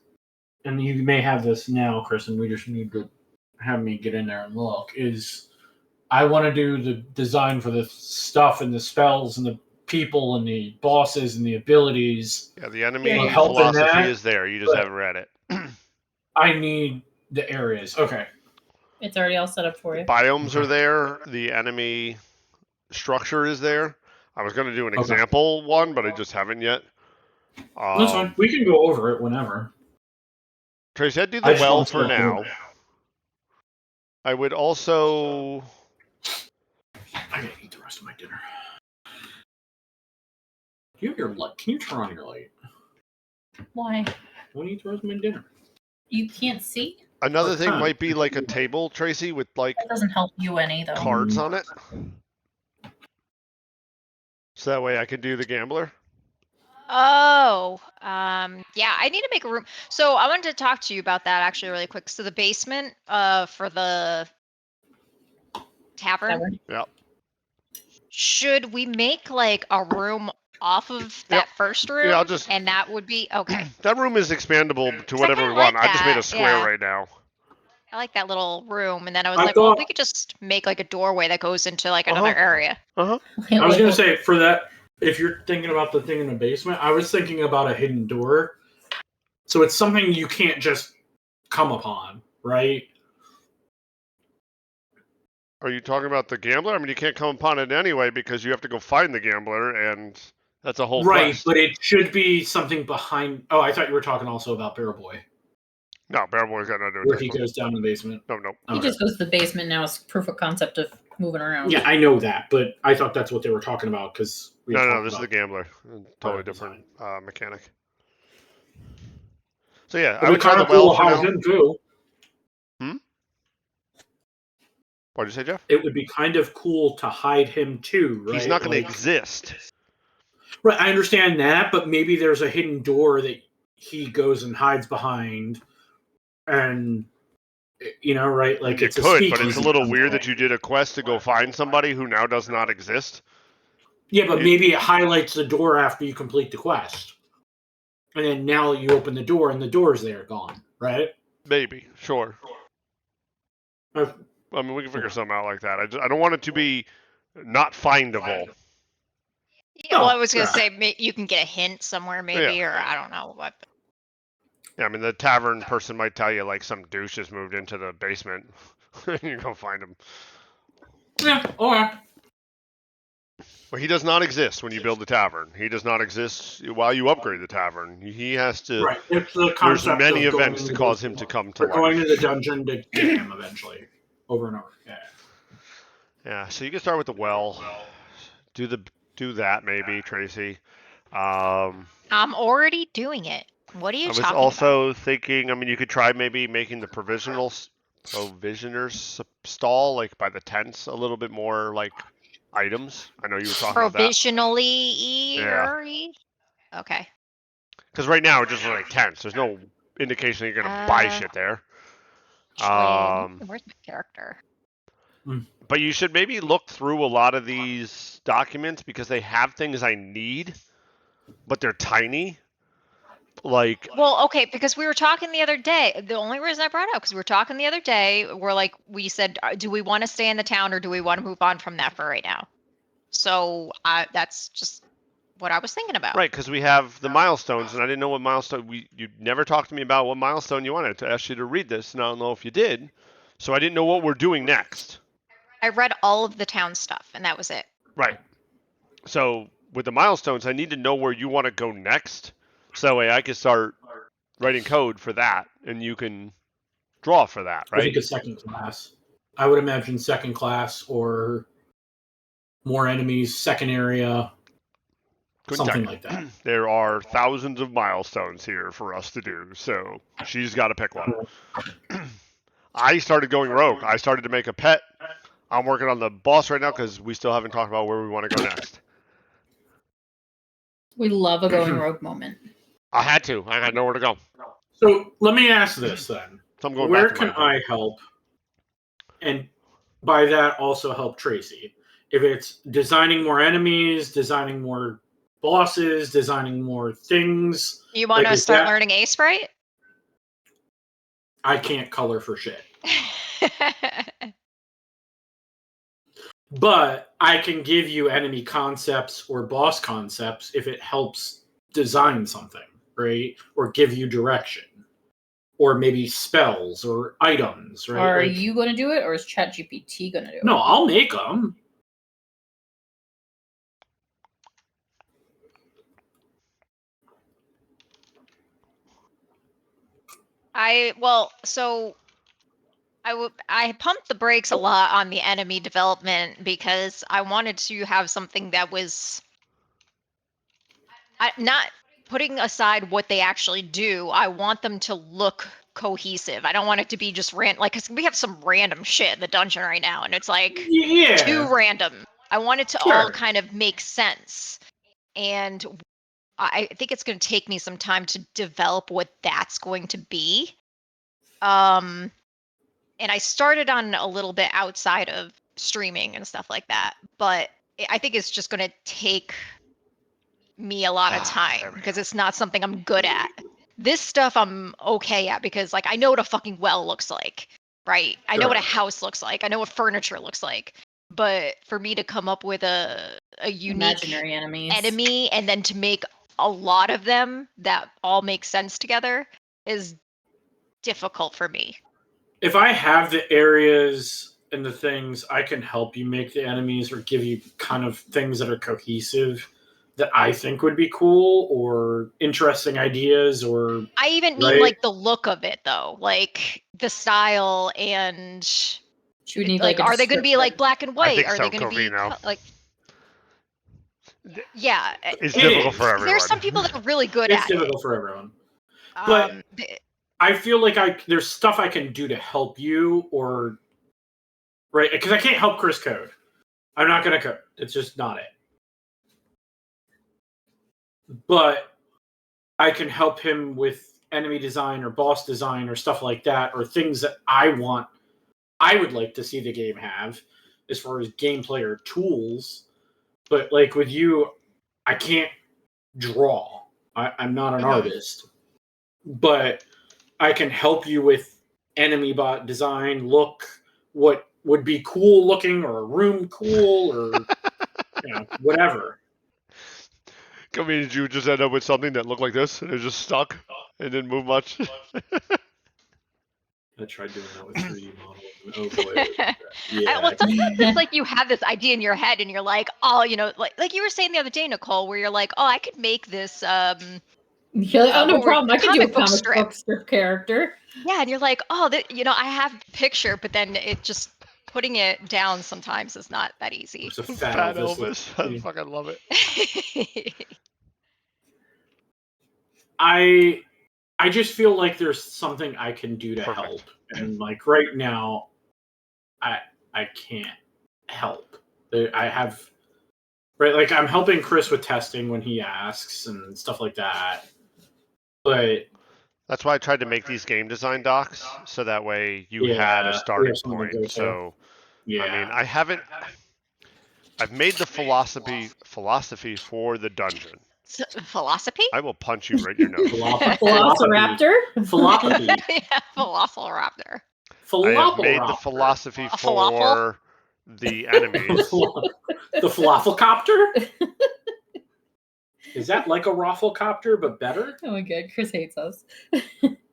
and you may have this now, Chris, and we just need to have me get in there and look, is I want to do the design for the stuff and the spells and the people and the bosses and the abilities. Yeah, the enemy help in philosophy that, is there. You just haven't read it. I need the areas. Okay. It's already all set up for you. Biomes are there. The enemy structure is there. I was going to do an example one, but I just haven't yet. That's fine. We can go over it whenever. Tracy, I'd do the well for now. I would also... I gotta eat the rest of my dinner. Do you have your light? Can you turn on your light? Why? I want to eat the rest of my dinner. You can't see? Another thing might be like a table, Tracy, with like That doesn't help you any, though. cards on it. So that way I can do the gambler. Oh, yeah, I need to make a room. So I wanted to talk to you about that actually really quick. So the basement for the tavern. Yep. Should we make like a room off of that first room? Yeah, I'll just... And that would be okay. That room is expandable to I whatever we kinda want. like I just made a that, square yeah. right now. I like that little room, and then I was I like, well, thought- we could just make like a doorway that goes into like another area. Uh-huh. I was going to say, for that, if you're thinking about the thing in the basement, I was thinking about a hidden door. So it's something you can't just come upon, right? Are you talking about the gambler? I mean, you can't come upon it anyway because you have to go find the gambler, and that's a whole quest. But it should be something behind... Oh, I thought you were talking also about Bear Boy. No, Bear Boy's got nothing to do Where with he this goes down in the basement. one. No. He just goes to the basement now as proof of concept of moving around. Yeah, I know that, but I thought that's what they were talking about because... No, this is the gambler. Totally different mechanic. So yeah, I would try the well for now. Too. What'd you say, Jeff? It would be kind of cool to hide him too, right? He's not going to exist. Right, I understand that, but maybe there's a hidden door that he goes and hides behind, and right? Like You it's could, but it's a little weird that you did a quest to go find somebody who now does not exist. Yeah, but maybe it highlights the door after you complete the quest, and then now you open the door and the door's there, gone, right? Maybe, sure. I mean, we can figure something out like that. I don't want it to be not findable. Yeah, well, I was going to say you can get a hint somewhere maybe, or I don't know what. Yeah, I mean, the tavern person might tell you, like, some douche just moved into the basement. You go find him. Yeah, alright. But he does not exist when you build the tavern. He does not exist while you upgrade the tavern. He has to... Right, it's the There's concept many of events to cause him to come to life. going to the dungeon to get him eventually. Over and over. Yeah, so you can start with the well. Do that maybe, Tracy. I'm already doing it. What are you talking about? I was also thinking, I mean, you could try maybe making the provisioners stall, like by the tents, a little bit more like items. I know you were talking about that. Provisionally? Okay. Because right now, it just looks like tents. There's no indication that you're going to buy shit there. Where's my character? But you should maybe look through a lot of these documents because they have things I need, but they're tiny. Like, well, okay, because we were talking the other day. The only reason I brought it up because we were talking the other day. We said, do we want to stay in the town or do we want to move on from that for right now? So that's just what I was thinking about. Right, because we have the milestones, and I didn't know what milestone. You never talked to me about what milestone you wanted. To ask you to read this, and I don't know if you did. So I didn't know what we're doing next. I read all of the town stuff, and that was it. Right. So with the milestones, I need to know where you want to go next, so that way I can start writing code for that, and you can draw for that, I right? think it's second class. I would imagine second class or more enemies, second area, Couldn't something tell you. like that. There are thousands of milestones here for us to do, so she's got to pick one. I started going rogue. I started to make a pet. I'm working on the boss right now because we still haven't talked about where we want to go next. We love a going rogue moment. I had to. I had nowhere to go. So let me ask this then. So I'm going Where back to can I help? And by that also help Tracy. If it's designing more enemies, designing more bosses, designing more things. You want to start learning Aseprite? I can't color for shit. But I can give you enemy concepts or boss concepts if it helps design something, right? Or give you direction. Or maybe spells or items, right? Are you going to do it, or is ChatGPT going to do it? No, I'll make them. I pumped the brakes a lot on the enemy development because I wanted to have something that was not putting aside what they actually do. I want them to look cohesive. I don't want it to be just because we have some random shit in the dungeon right now, and it's like too random. I want it to all kind of make sense, and I think it's going to take me some time to develop what that's going to be. And I started on a little bit outside of streaming and stuff like that, but I think it's just going to take me a lot of time because it's not something I'm good at. This stuff I'm okay at because I know what a fucking well looks like, right? I know what a house looks like. I know what furniture looks like. But for me to come up with a unique imaginary enemy and then to make a lot of them that all make sense together is difficult for me. If I have the areas and the things, I can help you make the enemies or give you kind of things that are cohesive that I think would be cool or interesting ideas. Or I even mean the look of it though, the style and should we need are they going to be black and white? Are they going to be yeah, it's difficult for everyone. There's some people that are really good at it. It's difficult for everyone. But I feel like there's stuff I can do to help you, or right, because I can't help Chris code. I'm not going to code. It's just not it. But I can help him with enemy design or boss design or stuff like that, or things that I would like to see the game have as far as gameplay or tools. But with you, I can't draw. I'm not an artist. But I can help you with enemy bot design, look, what would be cool looking, or a room cool, or whatever. I mean, did you just end up with something that looked like this and it just stuck and didn't move much? I tried doing that with 3D models. Oh boy. It's like you have this idea in your head and you're like, oh, like you were saying the other day, Nicole, where you're like, oh, I could make this no problem. I could do a comic book strip character. Yeah, and you're like, oh, I have the picture, but then it just putting it down sometimes is not that easy. It's a fat Elvis. I fucking love it. I just feel like there's something I can do to help, and right now, I can't help. I have I'm helping Chris with testing when he asks and stuff like that. But that's why I tried to make these game design docs so that way you had a starting point. So I mean, I've made the philosophy for the dungeon. Philosophy? I will punch you right in your nose. Velociraptor? Philosophy. Yeah, Velociraptor. I have made the philosophy for the enemies. The falafelcopter? Is that like a Rafflecopter, but better? Oh my god, Chris hates us.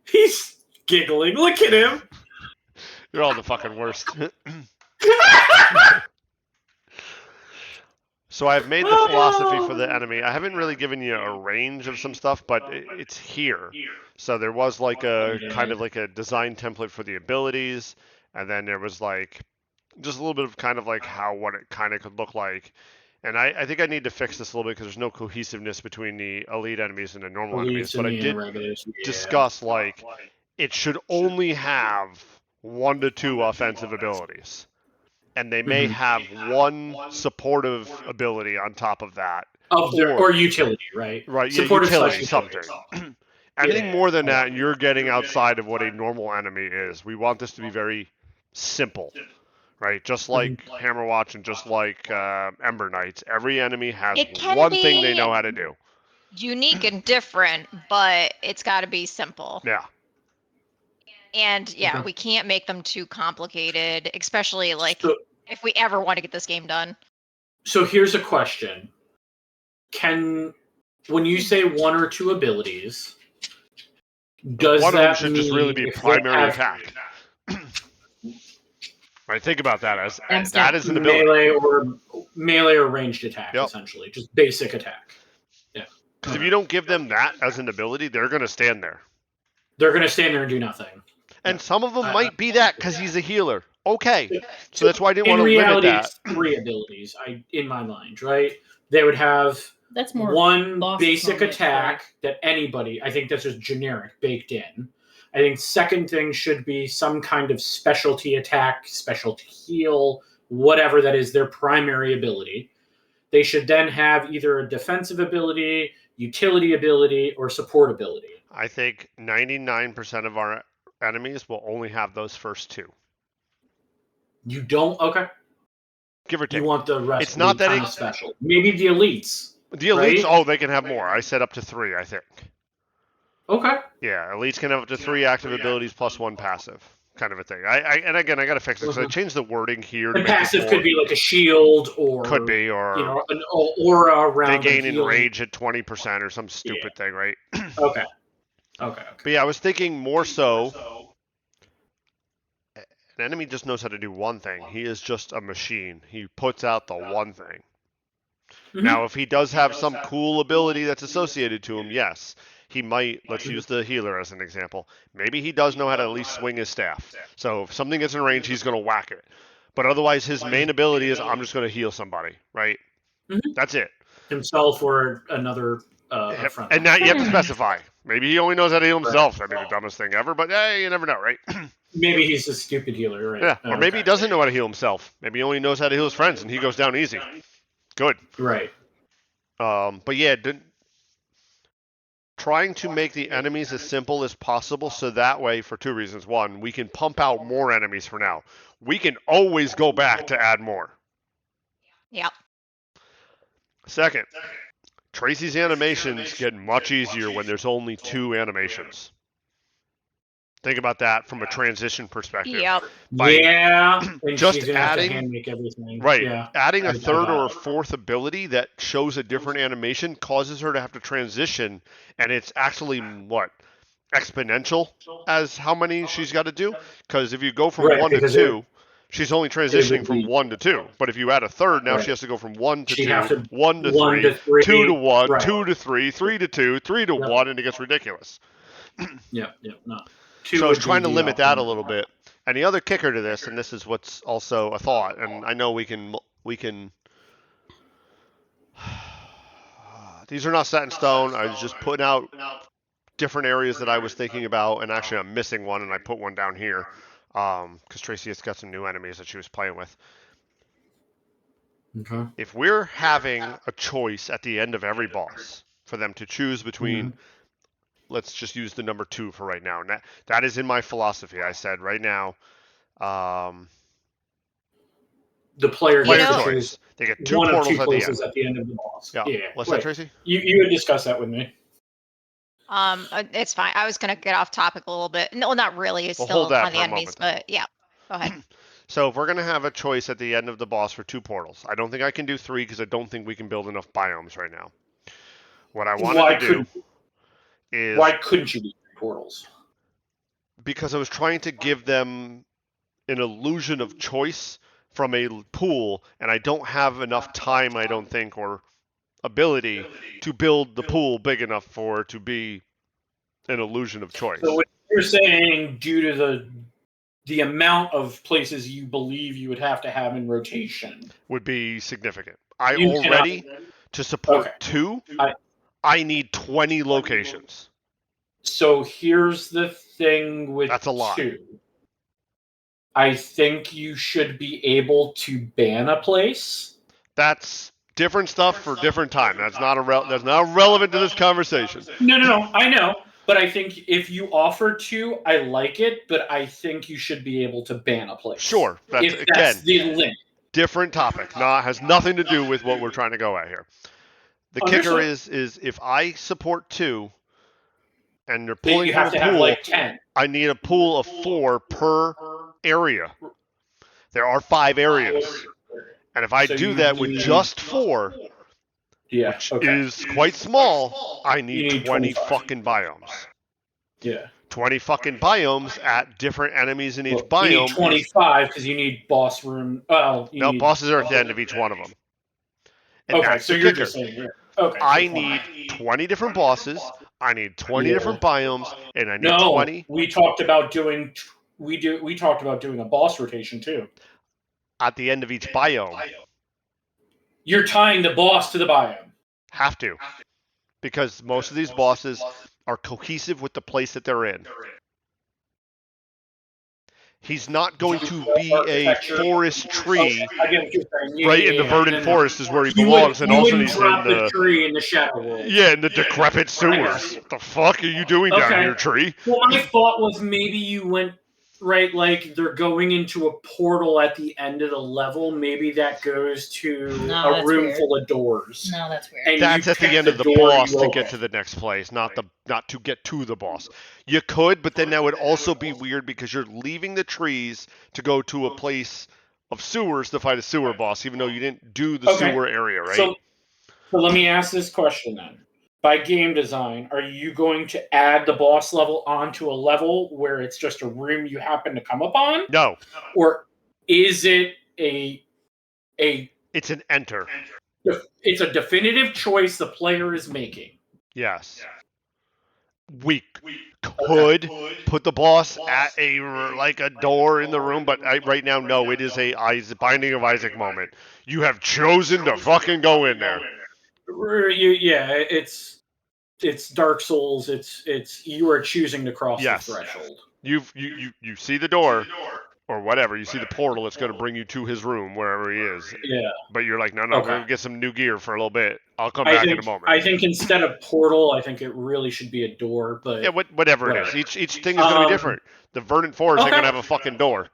He's giggling. Look at him. You're all the fucking worst. So I've made the philosophy for the enemy. I haven't really given you a range of some stuff, but it's here. So there was like a kind of like a design template for the abilities, and then there was like just a little bit of kind of like what it kind of could look like. And I think I need to fix this a little bit because there's no cohesiveness between the elite enemies and the normal enemies. But I did discuss like it should only have 1 to 2 offensive abilities. And they may have 1 supportive ability on top of that. Or utility, right? Right, Supportive utility, something. Anything more than that, you're getting outside of what a normal enemy is. We want this to be very simple, right? Just like Hammerwatch and just like Ember Knights. Every enemy has one thing they know how to do. Unique and different, but it's got to be simple. Yeah. And we can't make them too complicated, especially if we ever want to get this game done. So here's a question. When you say 1 or 2 abilities, does one that of them should mean just really be primary attack? Right, think about that as that is an ability. Melee or ranged attack, essentially. Just basic attack. Yeah. Because if you don't give them that as an ability, they're going to stand there. They're going to stand there and do nothing. And some of them might be that because he's a healer. Okay. So that's why I didn't want to limit that. It's 3 abilities in my mind, right? They would have more 1 basic attack that anybody, I think that's just generic, baked in. I think second thing should be some kind of specialty attack, specialty heal, whatever that is, their primary ability. They should then have either a defensive ability, utility ability, or support ability. I think 99% of our enemies will only have those first 2. You don't? Okay. Give or take. You want the rest it's not that it's special. Maybe the elites. The elites, right? They can have more. I said up to 3, I think. Okay. Yeah, elites can have up to 3 active abilities plus 1 passive, kind of a thing. And again, I got to fix it because I changed the wording here. The passive could be like a shield, or could be, or an aura around. They gain enrage at 20% or some stupid thing, right? Okay. But yeah, I was thinking more so. An enemy just knows how to do one thing. He is just a machine. He puts out the one thing. Now, if he does have some cool ability that's associated to him, yes. He might, let's use the healer as an example. Maybe he does know how to at least swing his staff. So if something gets in range, he's going to whack it. But otherwise, his main ability is, I'm just going to heal somebody, right? That's it. Himself or another friend. And now you have to specify. Maybe he only knows how to heal himself. That'd be the dumbest thing ever. But hey, you never know, right? Maybe he's a stupid healer, right? Yeah, or maybe he doesn't know how to heal himself. Maybe he only knows how to heal his friends, and he goes down easy. Good. Right. But yeah, trying to make the enemies as simple as possible so that way, for 2 reasons. 1, we can pump out more enemies for now. We can always go back to add more. Yep. Second, Tracy's animations get much easier when there's only 2 animations. Think about that from a transition perspective. Yep. Just adding, right? Yeah. Adding a 3rd or a 4th ability that shows a different animation causes her to have to transition, and it's actually exponential as how many she's got to do. Because if you go from 1 to 2, she's only transitioning from 1 to 2. But if you add a 3rd, now she has to go from 1 to 2, 1 to 3, 2 to 1, 2 to 3, 3 to 2, 3 to 1, and it gets ridiculous. No. So I was trying to limit that a little bit. And the other kicker to this, and this is what's also a thought, and I know we can. These are not set in stone. I was just putting out different areas that I was thinking about, and actually I'm missing one, and I put one down here because Tracy has got some new enemies that she was playing with. Okay. If we're having a choice at the end of every boss for them to choose between. Let's just use the number 2 for right now. And that is in my philosophy. I said right now, the player gets choice. They get 2 portals at the end of the boss. Yeah. What's that, Tracy? You would discuss that with me. It's fine. I was gonna get off topic a little bit. No, not really. It's still on the enemies, but yeah. Go ahead. So if we're gonna have a choice at the end of the boss for 2 portals, I don't think I can do 3 because I don't think we can build enough biomes right now. What I wanted to do is... Why couldn't you do portals? Because I was trying to give them an illusion of choice from a pool, and I don't have enough time, I don't think, or ability to build the pool big enough for it to be an illusion of choice. So what you're saying, due to the amount of places you believe you would have to have in rotation, would be significant. To support 2, I need 20 locations. So here's the thing with That's a lot. 2. I think you should be able to ban a place. That's different stuff for different time. That's not relevant to this conversation. No, I know. But I think if you offer 2, I like it, but I think you should be able to ban a place. Sure. That's the limit. Different topic. Has nothing to do with what we're trying to go at here. The kicker is if I support 2 and they're pulling from a pool, have like 10. I need a pool of 4 per area. There are 5 areas. And if I do that with just 4, which is quite small, I need 20 fucking biomes. Yeah. 20 fucking biomes at different enemies in each biome. You need 25 because you need boss room. Bosses are at the end of each one of them. And that's so the you're kicker. just saying, okay. I need 20 different bosses. I need 20 different biomes, and I need 20. We talked about doing. We talked about doing a boss rotation too. At the end of each biome. You're tying the boss to the biome. Have to. Because most of these bosses are cohesive with the place that they're in. He's not going to be a forest tree. Right in the verdant forest is where he belongs, and also he's in the tree in the shadow world. Yeah, in the decrepit sewers. What the fuck are you doing down here, tree? Well, my thought was maybe you went right, like they're going into a portal at the end of the level. Maybe that goes to a room full of doors. No, that's weird. And that's at the end of the boss to get to the next place, not to get to the boss. You could, but then that would also be weird because you're leaving the trees to go to a place of sewers to fight a sewer boss, even though you didn't do the sewer area, right? So let me ask this question then. By game design, are you going to add the boss level onto a level where it's just a room you happen to come upon? No. Or is it It's an enter. It's a definitive choice the player is making. Yes. We could put the boss at a door in the room, but right now, no. It is a Binding of Isaac moment. You have chosen to fucking go in there. It's Dark Souls. It's you are choosing to cross the threshold. You see the door or whatever. You see the portal. It's going to bring you to his room wherever he is. Yeah. But you're like, no, we're going to get some new gear for a little bit. I'll come back in a moment. I think instead of portal, I think it really should be a door. But yeah, whatever it is. Each thing is going to be different. The verdant forest ain't going to have a fucking door.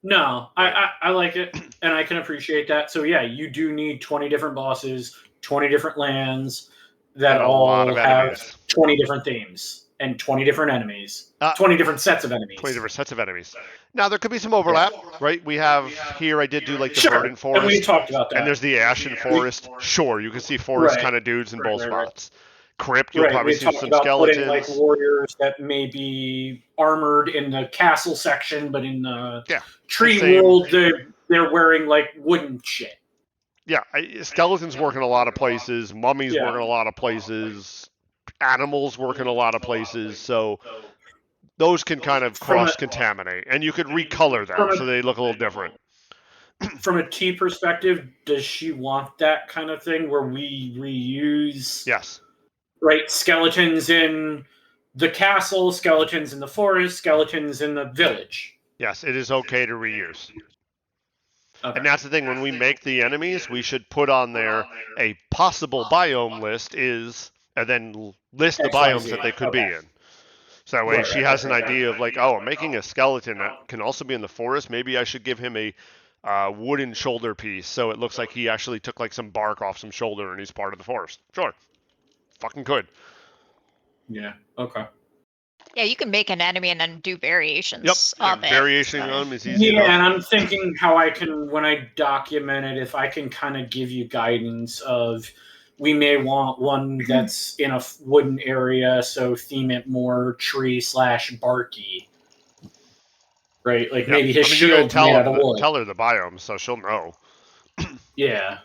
No, I like it, and I can appreciate that. So yeah, you do need 20 different bosses, 20 different lands that all have 20 different themes and 20 different enemies, 20 different sets of enemies. 20 different sets of enemies. Now there could be some overlap, right? We have here. I did do like the verdant forest, and we talked about that. And there's the ashen forest. Sure, you can see forest kind of dudes in both spots. Crypt, you'll probably see some skeletons. Putting, like warriors that may be armored in the castle section, but in the tree world, they're wearing like wooden shit. Yeah, skeletons work in a lot of places. Mummies work in a lot of places. Animals work in a lot of places. So those can kind of cross-contaminate. And you could recolor them so they look a little different. From a T perspective, does she want that kind of thing where we reuse... Yes. Right, skeletons in the castle, skeletons in the forest, skeletons in the village. Yes, it is okay to reuse. Okay. And that's the thing, when we make the enemies, we should put on there a possible biome list and then list the biomes that they could be in. So that way she has an idea of like, oh, I'm making a skeleton that can also be in the forest. Maybe I should give him a wooden shoulder piece so it looks like he actually took like some bark off some shoulder and he's part of the forest. Sure. Fucking could. Yeah. Okay. Yeah, you can make an enemy and then do variations. Yep. Variation on them is easy. Yeah, and I'm thinking how I can, when I document it, if I can kind of give you guidance of, we may want one that's in a wooden area, so theme it more tree/barky. Right? Like maybe his you're gonna shield's made out of wood. tell her the biome, so she'll know. Yeah.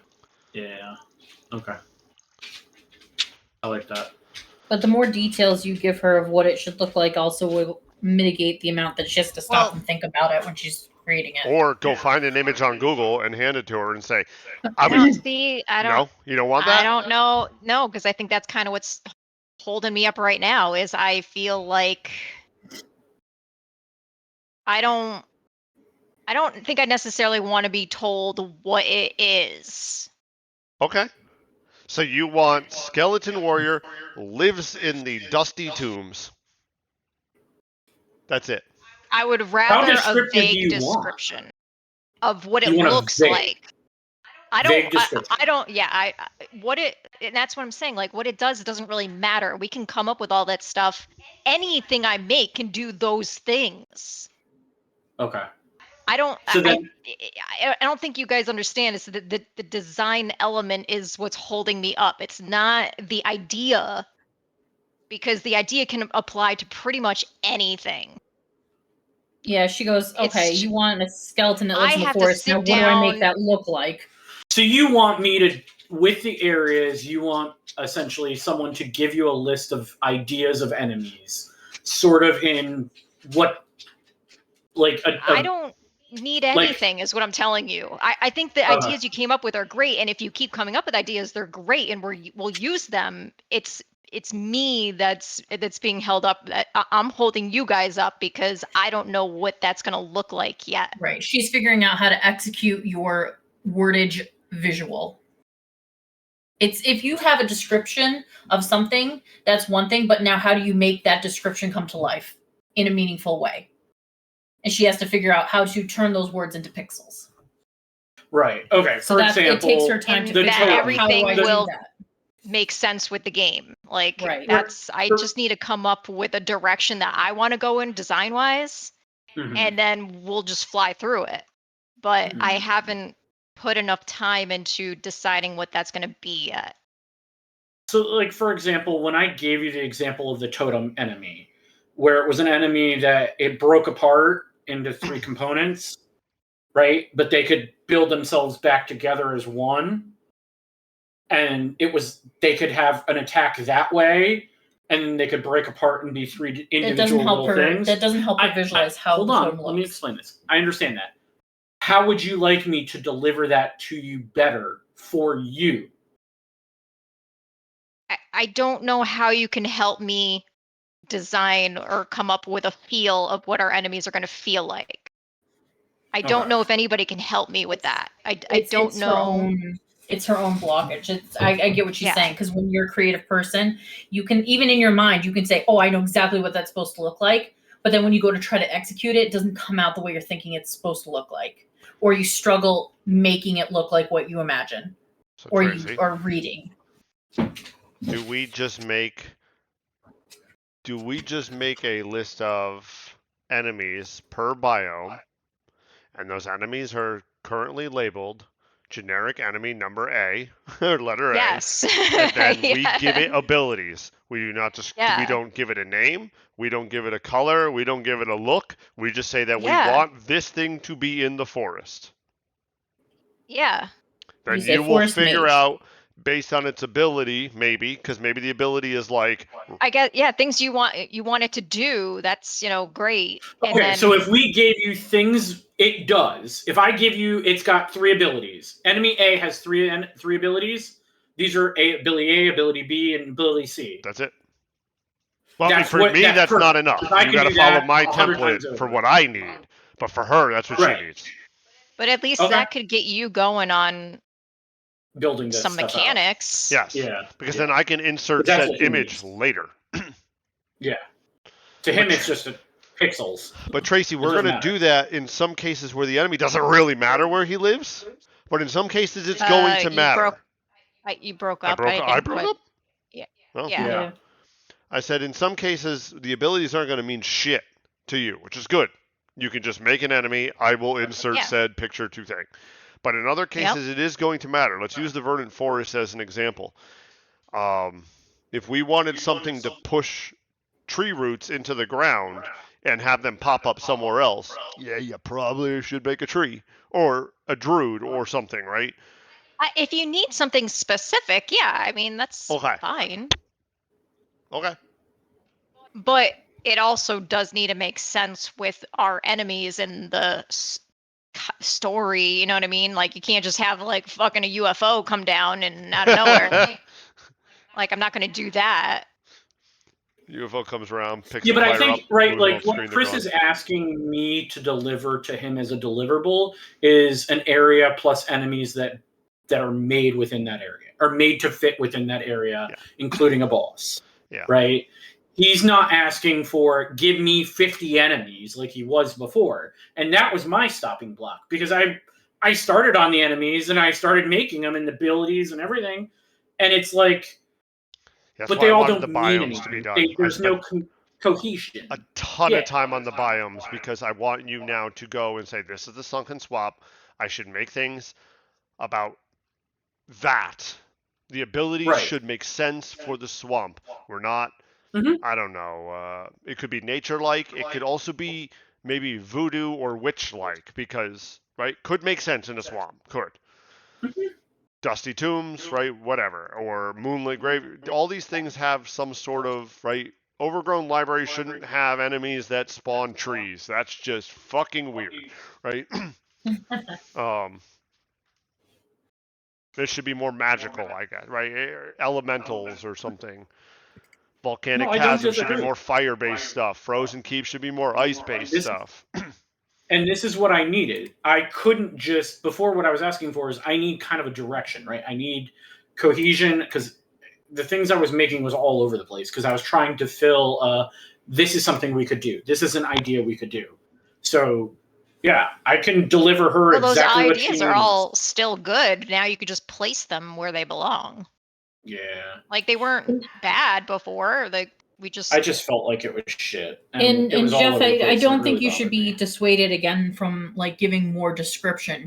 Okay. I like that. But the more details you give her of what it should look like also will mitigate the amount that she has to stop and think about it when she's creating it. Or go find an image on Google and hand it to her and say, No, you don't want that? I don't know. No, because I think that's kind of what's holding me up right now is I feel like I don't think I necessarily want to be told what it is. Okay. So you want Skeleton Warrior lives in the dusty tombs. That's it. I would rather a descriptive do vague you description of what it You want a looks vague- like. vague description. I don't, yeah, what it, and that's what I'm saying. Like what it does, it doesn't really matter. We can come up with all that stuff. Anything I make can do those things. Okay. I don't, So then- I don't think you guys understand is that the design element is what's holding me up. It's not the idea, because the idea can apply to pretty much anything. Yeah, she goes, okay, you want a skeleton that lives in the have to forest. sit Now, what do I make down- that look like? So you want me to, with the areas, you want essentially someone to give you a list of ideas of enemies, sort of in what, like I don't need anything, is what I'm telling you. I think the ideas you came up with are great, and if you keep coming up with ideas, they're great, and we'll use them. It's me that's being held up. I'm holding you guys up because I don't know what that's going to look like yet. Right. She's figuring out how to execute your wordage visual. It's if you have a description of something, that's one thing, but now how do you make that description come to life in a meaningful way? And she has to figure out how to turn those words into pixels. Right. Okay. So For that example, it takes her time to that figure out everything how do I will do that. make sense with the game. Like Right. I just need to come up with a direction that I want to go in design wise, and then we'll just fly through it. But I haven't put enough time into deciding what that's going to be yet. So, like, for example, when I gave you the example of the totem enemy, where it was an enemy that it broke apart into 3 components, right? But they could build themselves back together as one. And they could have an attack that way, and they could break apart and be 3 individual things. That doesn't help her visualize how hold the on, totem let me looks. explain this. I understand that. How would you like me to deliver that to you better for you? I don't know how you can help me design or come up with a feel of what our enemies are going to feel like. I don't know if anybody can help me with that. I don't know. It's her own blockage. I get what she's saying, because when you're a creative person, you can, even in your mind, you can say, oh, I know exactly what that's supposed to look like. But then when you go to try to execute it, it doesn't come out the way you're thinking it's supposed to look like. Or you struggle making it look like what you imagine. So or Tracy, you are reading. Do we just make a list of enemies per biome, and those enemies are currently labeled generic enemy number A, or letter A. Yes. And then we give it abilities. We do not just we Yeah. don't give it a name, we don't give it a color, we don't give it a look. We just say that Yeah. we want this thing to be in the forest. Yeah. Then say you will forest figure mage. out based on its ability, maybe, because maybe the ability is like I get, yeah, things you want it to do, that's, great. And Okay, then, so if we gave you things it does, if I give you, it's got 3 abilities. Enemy A has 3 abilities. These are ability A, ability B, and ability C. that's it. Well, I mean, for me, that's perfect. not enough. If I You can got to do follow that my 100 times template for over. what I need. But for her, that's what Right. she needs. but at least Okay. that could get you going on Building this some stuff out. mechanics. Yes. Yeah. Because yeah. then I can insert But that's said what he image needs. later. Yeah. To him, it's just pixels. But Tracy, we're doesn't going to do that in some cases where the enemy doesn't really matter where he lives. But in some cases, it's going to matter. You broke I up. broke up? Yeah. Oh. Yeah. Yeah. I said in some cases, the abilities aren't going to mean shit to you, which is good. You can just make an enemy. I will insert Yeah. said picture to thing. But in other cases, it is going to matter. Let's use the verdant forest as an example. If we wanted something to push tree roots into the ground and have them pop up somewhere else, yeah, you probably should make a tree or a druid or something, right? If you need something specific, yeah, I mean, that's fine. Okay. But it also does need to make sense with our enemies and the story, you know what I mean? Like, you can't just have, like, fucking a UFO come down and out of nowhere. Like, I'm not going to do that. UFO comes around, picks but I think, up, right, like, what Chris is asking me to deliver to him as a deliverable is an area plus enemies that are made within that area, or made to fit within that area, including a boss. Yeah. Right? He's not asking for, give me 50 enemies like he was before. And that was my stopping block, because I started on the enemies and I started making them and the abilities and everything. And it's like, but they all don't mean anything. To be done. There's no cohesion. A ton of time on the biomes, because I want you now to go and say, this is the sunken swamp. I should make things about that. The abilities should make sense for the swamp. We're not, I don't know, it could be nature-like. It could also be maybe voodoo or witch-like, because, right, could make sense in a swamp. Could. Dusty tombs, right, whatever. Or moonlit grave. All these things have some sort of, right, overgrown library shouldn't have enemies that spawn trees. That's just fucking weird, right? This should be more magical, I guess, right? Elementals or something. Volcanic chasms should be more fire-based stuff. Frozen keeps should be more ice-based stuff. And this is what I needed. I couldn't just, before, what I was asking for is I need kind of a direction, right? I need cohesion, because the things I was making was all over the place, because I was trying to fill, this is something we could do. This is an idea we could do. So, yeah, I can deliver her exactly what she needs. Those ideas are all still good. Now you could just place them where they belong. Yeah. Like, they weren't bad before. Like, I just felt like it was shit. And Jeff, I don't think you should be dissuaded again from, like, giving more description.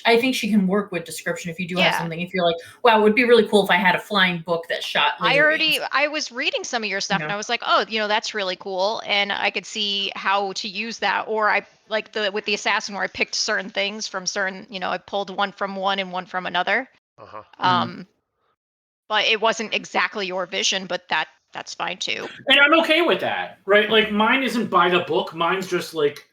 I think she can work with description if you do have something. If you're like, wow, it would be really cool if I had a flying book that shot laser beams. I was reading some of your stuff and I was like, oh, that's really cool. And I could see how to use that. Or I like with the assassin where I picked certain things from certain, I pulled one from one and one from another. But it wasn't exactly your vision, but that's fine too. And I'm okay with that, right? Like, mine isn't by the book. Mine's just like,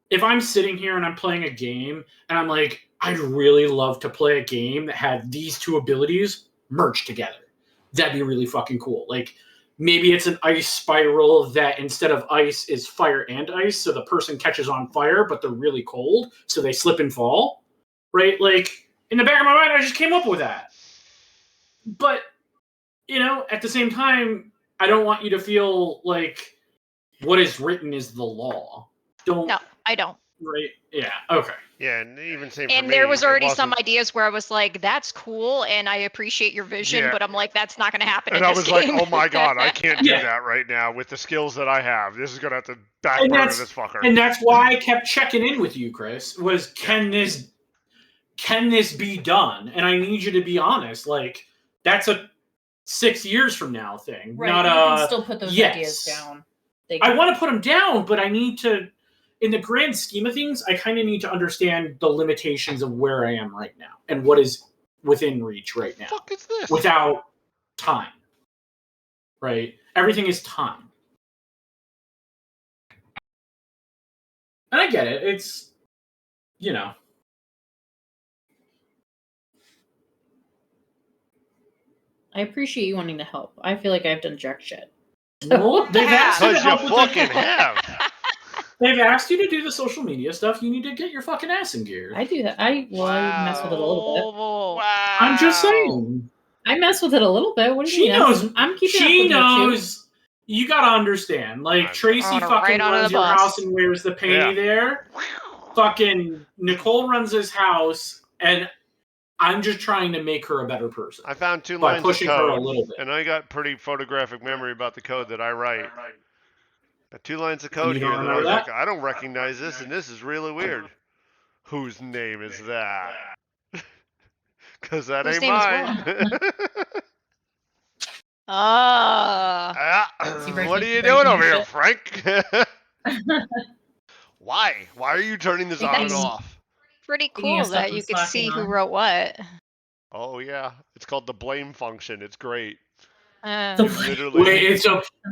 if I'm sitting here and I'm playing a game and I'm like, I'd really love to play a game that had these two abilities merged together. That'd be really fucking cool. Like, maybe it's an ice spiral that instead of ice is fire and ice, so the person catches on fire, but they're really cold, so they slip and fall, right? Like, in the back of my mind, I just came up with that. But, at the same time, I don't want you to feel like what is written is the law. No, I don't. Right? Yeah. Okay. Yeah, and even same for And me, there was already some ideas where I was like, that's cool, and I appreciate your vision, but I'm like, that's not going to happen in this game. And I was like, oh my god, I can't do that right now with the skills that I have. This is going to have to backburner this fucker. And that's why I kept checking in with you, Chris, was can this be done? And I need you to be honest. Like, that's a 6 years from now thing. Right, not you can still put those ideas down. I want to put them down, but I need to, in the grand scheme of things, I kind of need to understand the limitations of where I am right now and what is within reach right now. What the fuck is this? Without time. Right? Everything is time. And I get it. It's, I appreciate you wanting to help. I feel like I've done jack shit. Well, they've asked you to help with fucking have. They've asked you to do the social media stuff. You need to get your fucking ass in gear. I do that. I mess with it a little bit. Wow. I'm just saying. I mess with it a little bit. What do you mean? Knows. I'm keeping up with She knows. You gotta understand. Like, Tracy fucking runs your house and wears the panty there. Fucking Nicole runs his house, and I'm just trying to make her a better person. I found 2 by lines pushing of code, her a little bit. and I got pretty photographic memory about the code that I write. Got 2 lines of code here that I was like, I don't recognize this, and this is really weird. Whose name is that? Because that Whose ain't name is mine. Ah. What are you doing over here, Frank? Why? Why are you turning this on and Thinking- off? Pretty Thinking of cool stuff that I'm you could slacking see who on. wrote what. Oh yeah, it's called the blame function. It's great. Uh, You literally Wait,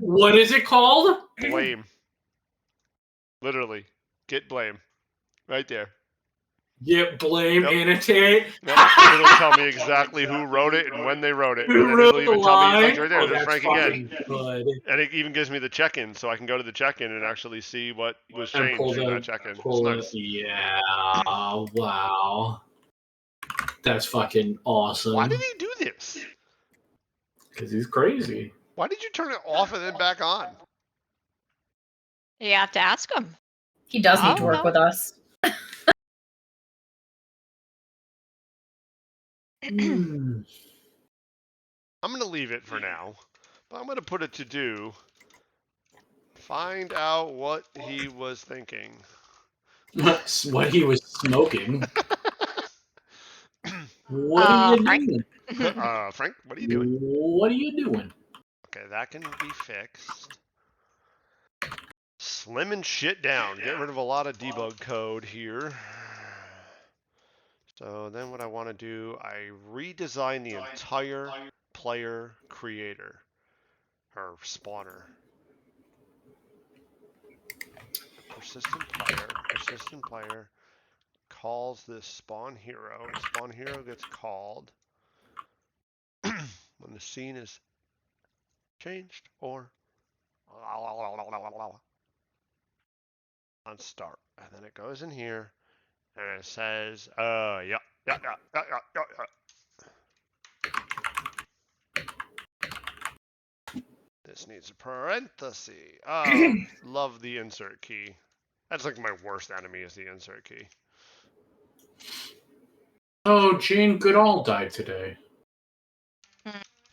what is it called? blame. Literally, get blame. Right there. Get blame, Yep. annotate. Yep. It'll tell me exactly who wrote it and when they wrote it. Who And then wrote it'll the even tell me, like line? right there, Oh, there's that's Frank again. fucking good. And it even gives me the check-in, so I can go to the check-in and actually see what was And changed in that check-in. It's pull nice. it. Yeah. Wow. That's fucking awesome. Why did he do this? Because he's crazy. Why did you turn it off and then back on? you have to ask him. He does need to Oh, work no. with us. Hmm. I'm going to leave it for now, but I'm going to put it to do. Find out what he was thinking. What he was smoking. What are you Frank? doing? Frank, what are you doing? What are you doing? Okay, that can be fixed. Slimming shit down. Get rid of a lot of debug code here. So then what I want to do, I redesign the entire player creator or spawner. Persistent player calls this spawn hero. Spawn hero gets called when the scene is changed or on start. And then it goes in here and it says, yeah. This needs a parenthesis. Oh, love the insert key. That's like my worst enemy is the insert key. Oh, Jane Goodall died today.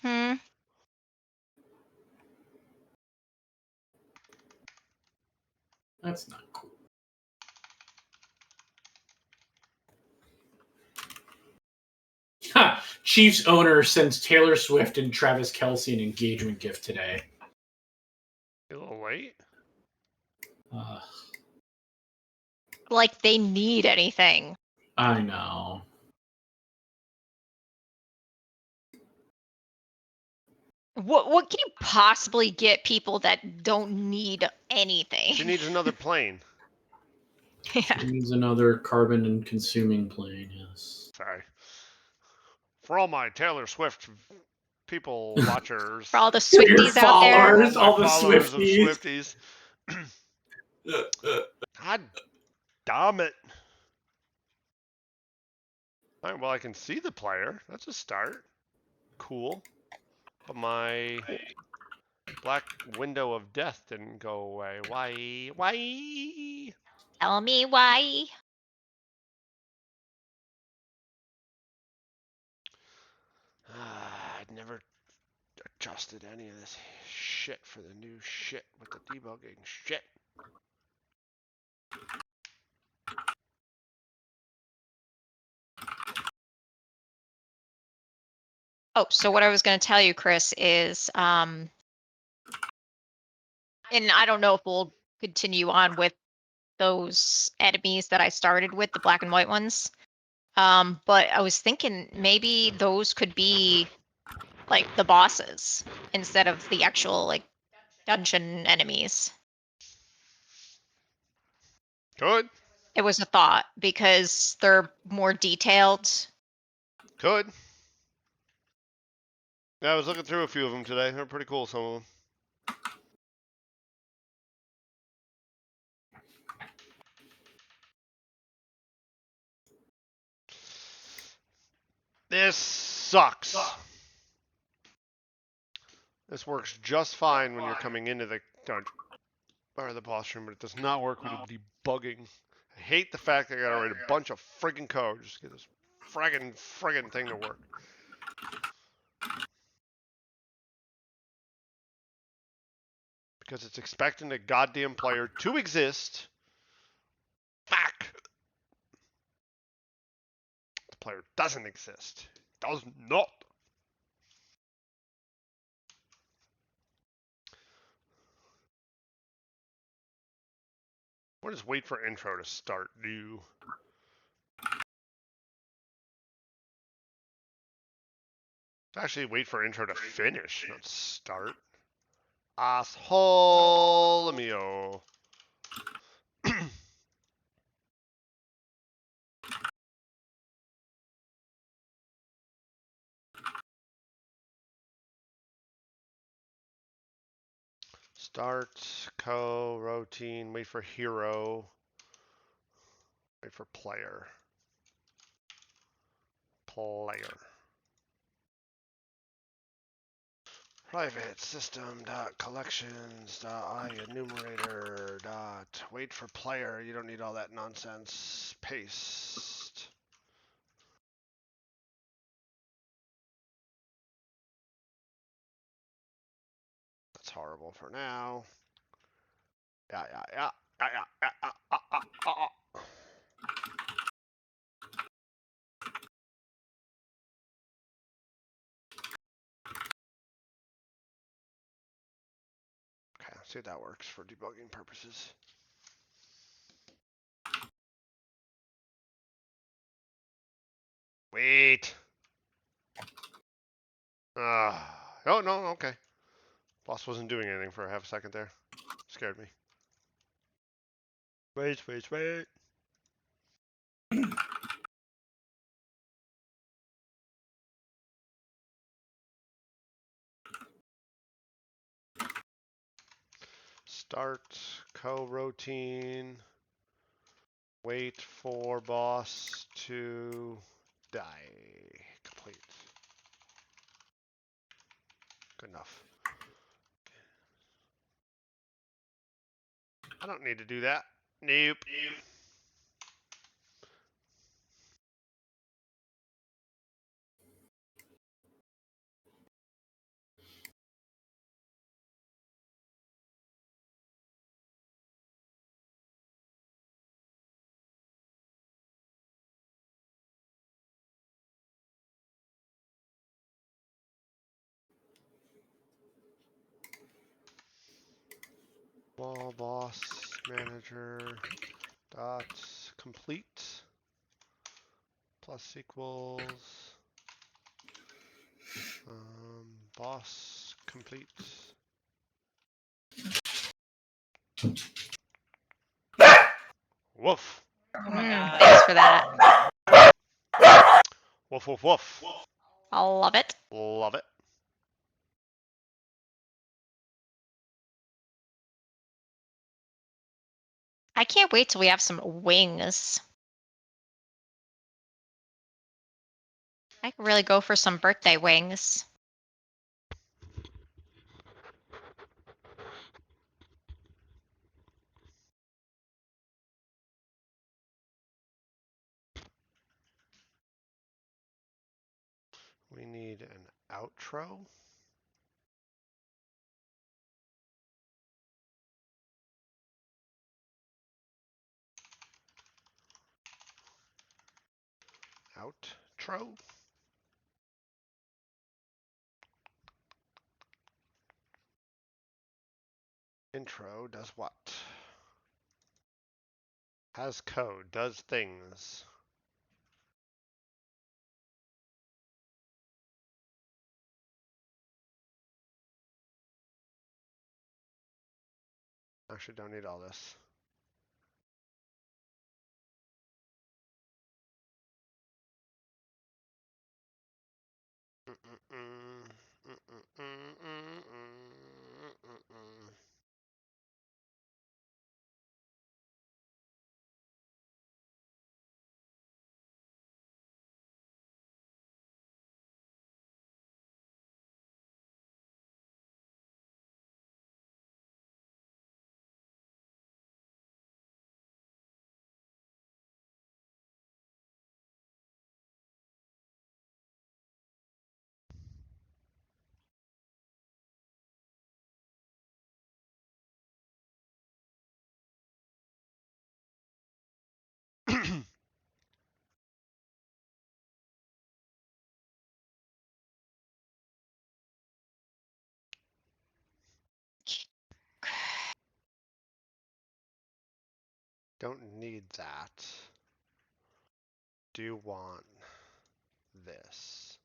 Hmm. That's not cool. Ha! Chiefs owner sends Taylor Swift and Travis Kelce an engagement gift today. A little late. Like they need anything. I know. What can you possibly get people that don't need anything? She needs another plane. Yeah. She needs another carbon and consuming plane, yes. Sorry. For all my Taylor Swift people watchers. For all the Your Swifties out there. followers, all the followers Swifties. of Swifties. God damn it. All right, well, I can see the player. That's a start. Cool. But my black window of death didn't go away. Why? Why? Tell me why. I'd never adjusted any of this shit for the new shit with the debugging shit. Oh, so what I was going to tell you, Chris, is, and I don't know if we'll continue on with those enemies that I started with, the black and white ones. But I was thinking maybe those could be like the bosses instead of the actual like dungeon enemies. Could. It was a thought because they're more detailed. Could. Yeah, I was looking through a few of them today. They're pretty cool, some of them. This sucks. This works just fine when you're coming into the dungeon or the boss room, but it does not work with the debugging. I hate the fact that I gotta write a bunch of friggin' code just to get this friggin' thing to work. Because it's expecting a goddamn player to exist. Fuck. player doesn't exist. Does not. What does wait for intro to start do? Actually, wait for intro to finish, not start. Asshole mio. Start, routine, wait for hero, wait for player. Private system dot collections dot enumerator dot wait for player. You don't need all that nonsense. Paste. That's horrible for now. Yeah. Okay, let's see if that works for debugging purposes. Wait. Oh, no, okay. Boss wasn't doing anything for a half a second there. Scared me. Wait. Start, co-routine, wait for boss to die. Complete. Good enough. I don't need to do that. Nope. Wall boss manager dot complete plus equals boss complete. Woof. Oh my god. Thanks for that. Woof. I love it. Love it. I can't wait till we have some wings. I could really go for some birthday wings. We need an outro. Outro. Intro does what? Has code, does things. Actually, don't need all this. Don't need that. Do want this.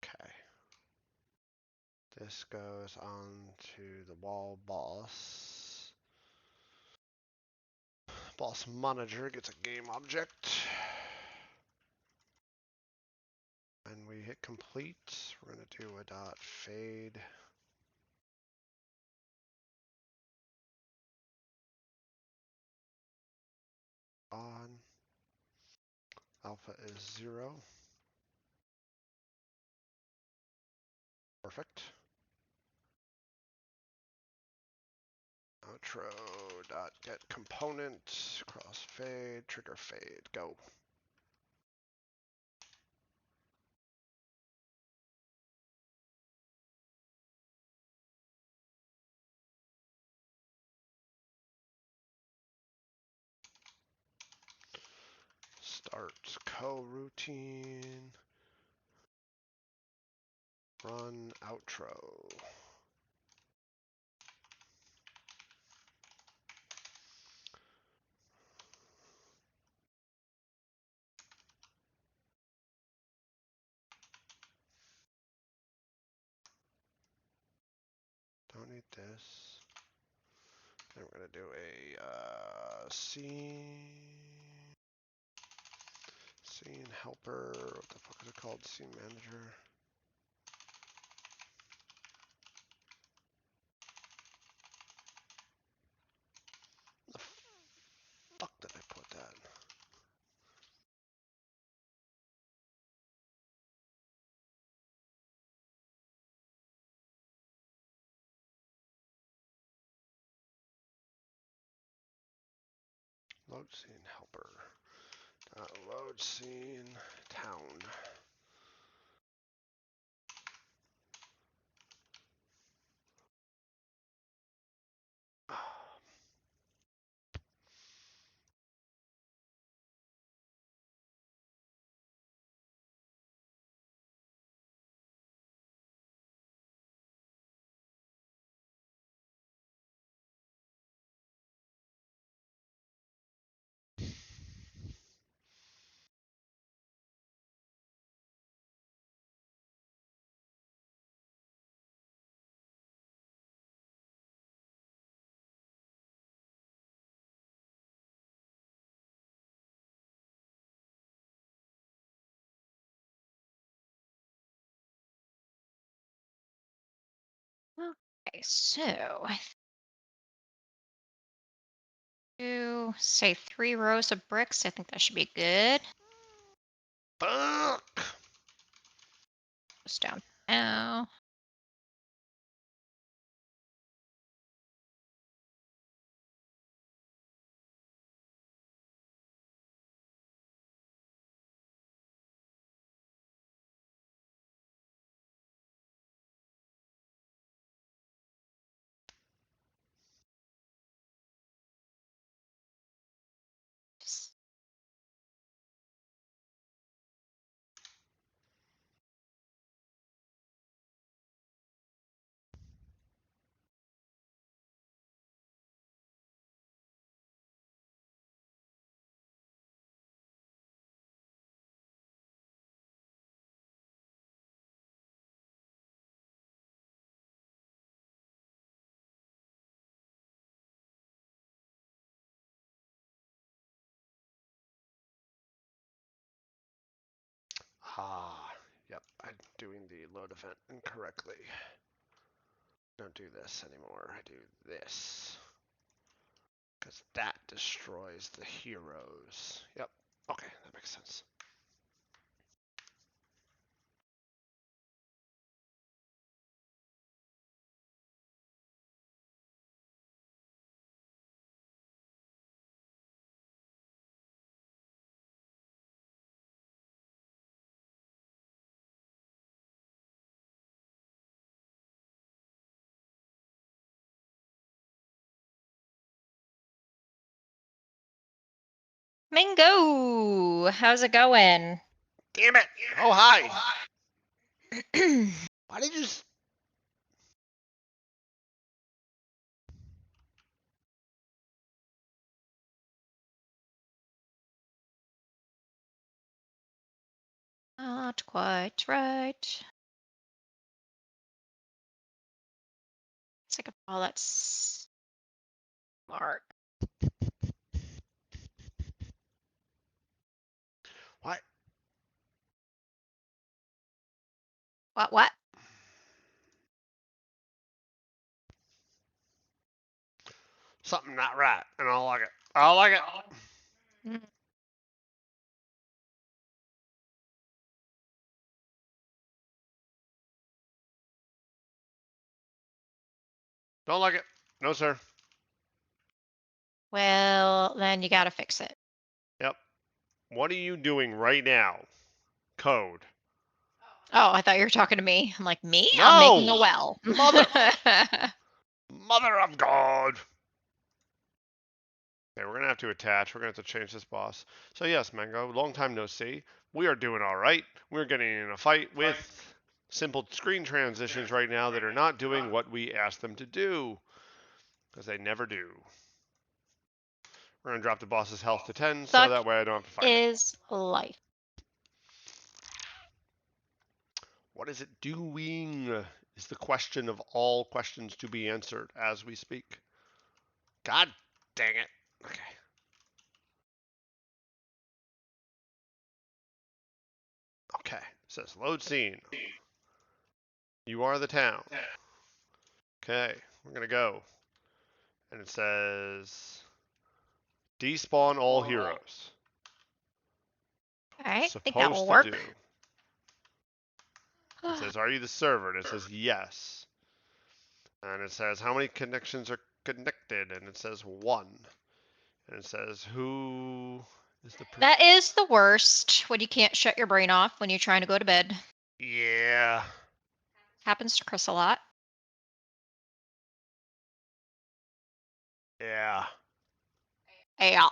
Okay. This goes on to the wall boss. Boss manager gets a game object. And we hit complete. We're going to do a dot fade. On. Alpha is 0. Perfect. Outro dot get component crossfade trigger fade go. Start coroutine. Run outro. Don't need this. Then we're gonna do a scene helper. What the fuck is it called? Scene manager. The fuck did I put that? Load scene helper. Load scene town. Okay, so I do say 3 rows of bricks. I think that should be good. Fuck! Goes down now. Yep, I'm doing the load event incorrectly. Don't do this anymore, I do this. Because that destroys the heroes. Yep, okay, that makes sense. Mingo, how's it going? Damn it! Oh, hi! Why did you... Not quite right. It's like, oh, that's smart. What? What? Something not right, and I don't like it. I don't like it. Mm. Don't like it. No, sir. Well, then you gotta fix it. Yep. What are you doing right now? Code. Oh, I thought you were talking to me. I'm like, me? No! I'm making a well. Mother! Mother of God! Okay, we're going to have to attach. We're going to have to change this boss. So yes, Mango, long time no see. We are doing all right. We're getting in a fight with simple screen transitions right now that are not doing what we asked them to do. Because they never do. We're going to drop the boss's health to 10, so that way I don't have to fight. Is life. What is it doing? Is the question of all questions to be answered as we speak. God dang it. Okay. Okay. It says load scene. You are the town. Okay. We're going to go. And it says despawn all heroes. Alright, I Supposed think that will to work. do. It says, are you the server? And it says yes. And it says how many connections are connected? And it says 1. And it says who is the person? That is the worst when you can't shut your brain off when you're trying to go to bed. Yeah. Happens to Chris a lot. Yeah. Yeah.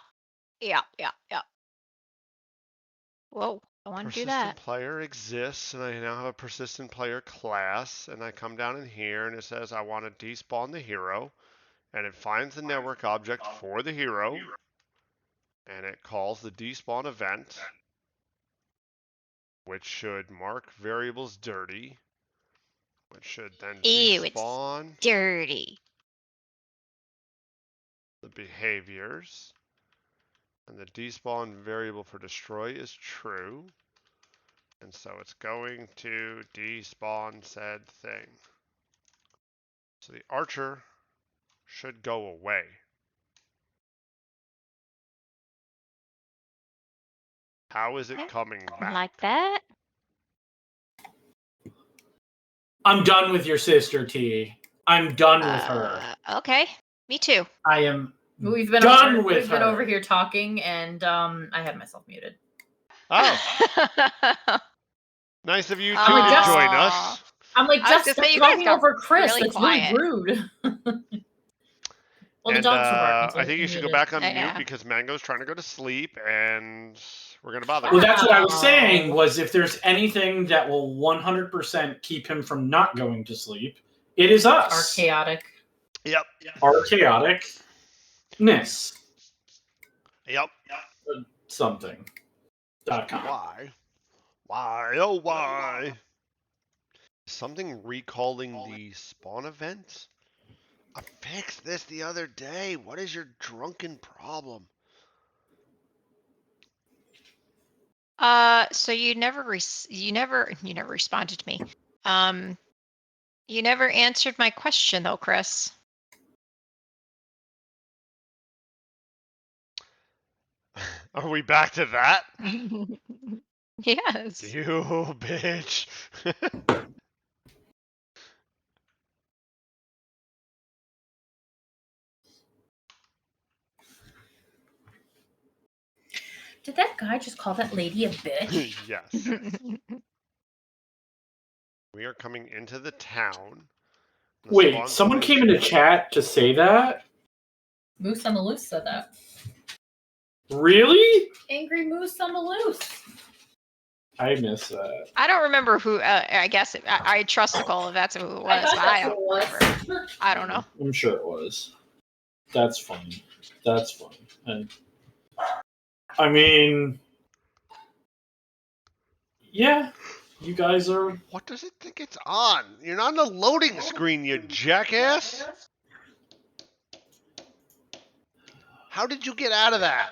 Whoa, I want to do Persistent that. player exists, and I now have a persistent player class, and I come down in here, and it says I want to despawn the hero, and it finds the network object for the hero, and it calls the despawn event, which should mark variables dirty, which should then Ew, despawn it's dirty. the behaviors, and the despawn variable for destroy is true. And so it's going to despawn said thing. So the archer should go away. How is it coming back? Like that? I'm done with your sister, T. I'm done with her. Okay, me too. I am We've been done over, with we've been her. over here talking, and I had myself muted. Oh, nice of you two I'm to like, join us. I'm like, I was just gonna say, stop you guys talking got over Chris. really That's quiet. really rude. Well, And the dogs were barking, so I think you should go muted. back on mute Yeah. because Mango's trying to go to sleep, and we're gonna bother Well, him. that's what I was saying, Wow. was if there's anything that will 100% keep him from not going to sleep, it is Our us. chaotic. Yep. Our chaoticness. Yep. Something.com. Why? Oh, why? Something recalling the spawn event? I fixed this the other day. What is your drunken problem? So you never responded to me. You never answered my question though, Chris. Are we back to that? Yes. You bitch. Did that guy just call that lady a bitch? Yes. We are coming into the town. The Wait, spawn someone point came into chat to say that? Moose on the loose said that. Really? Angry Moose on the Loose. I miss that. I don't remember who. I guess I trust Nicole if that's who it was. I thought But I that's don't what it was. remember. I don't know. I'm sure it was. That's funny. That's funny. And I mean, yeah, you guys are. What does it think it's on? You're not on the loading screen, you jackass. How did you get out of that?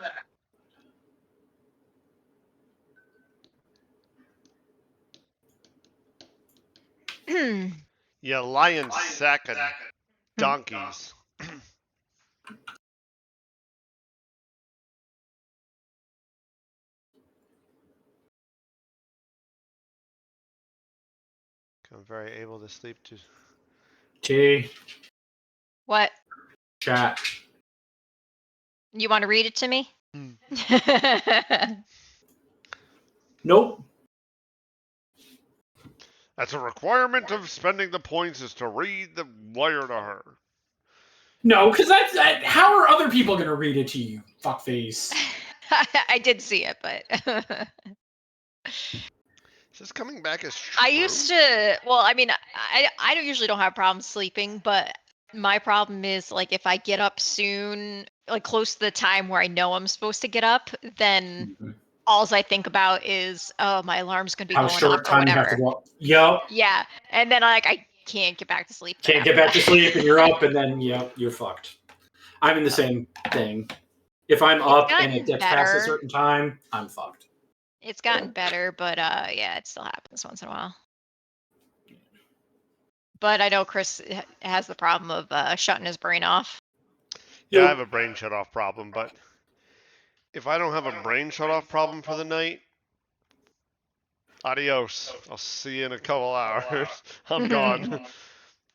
You lying sack of donkeys. I'm very able to sleep too. T. What? Chat. You want to read it to me? Nope. That's a requirement of spending the points is to read the wire to her. No, because that's how are other people gonna read it to you, fuckface? I did see it, but Is this coming back as true? I used to. Well, I mean, I don't usually don't have problems sleeping, but my problem is like if I get up soon, like close to the time where I know I'm supposed to get up, then all I think about is, oh, my alarm's gonna be How going short off or time you have whatever. to go. Yep. Yeah, and then I can't get back to sleep. Can't get back to sleep, and you're up, and then you're fucked. I'm in the same thing. If I'm up and it gets past a better. certain time, I'm fucked. It's gotten better, but yeah, it still happens once in a while. But I know Chris has the problem of shutting his brain off. Yeah, I have a brain shut off problem, but if I don't have a brain shut off problem for the night, adios. I'll see you in a couple hours. I'm gone.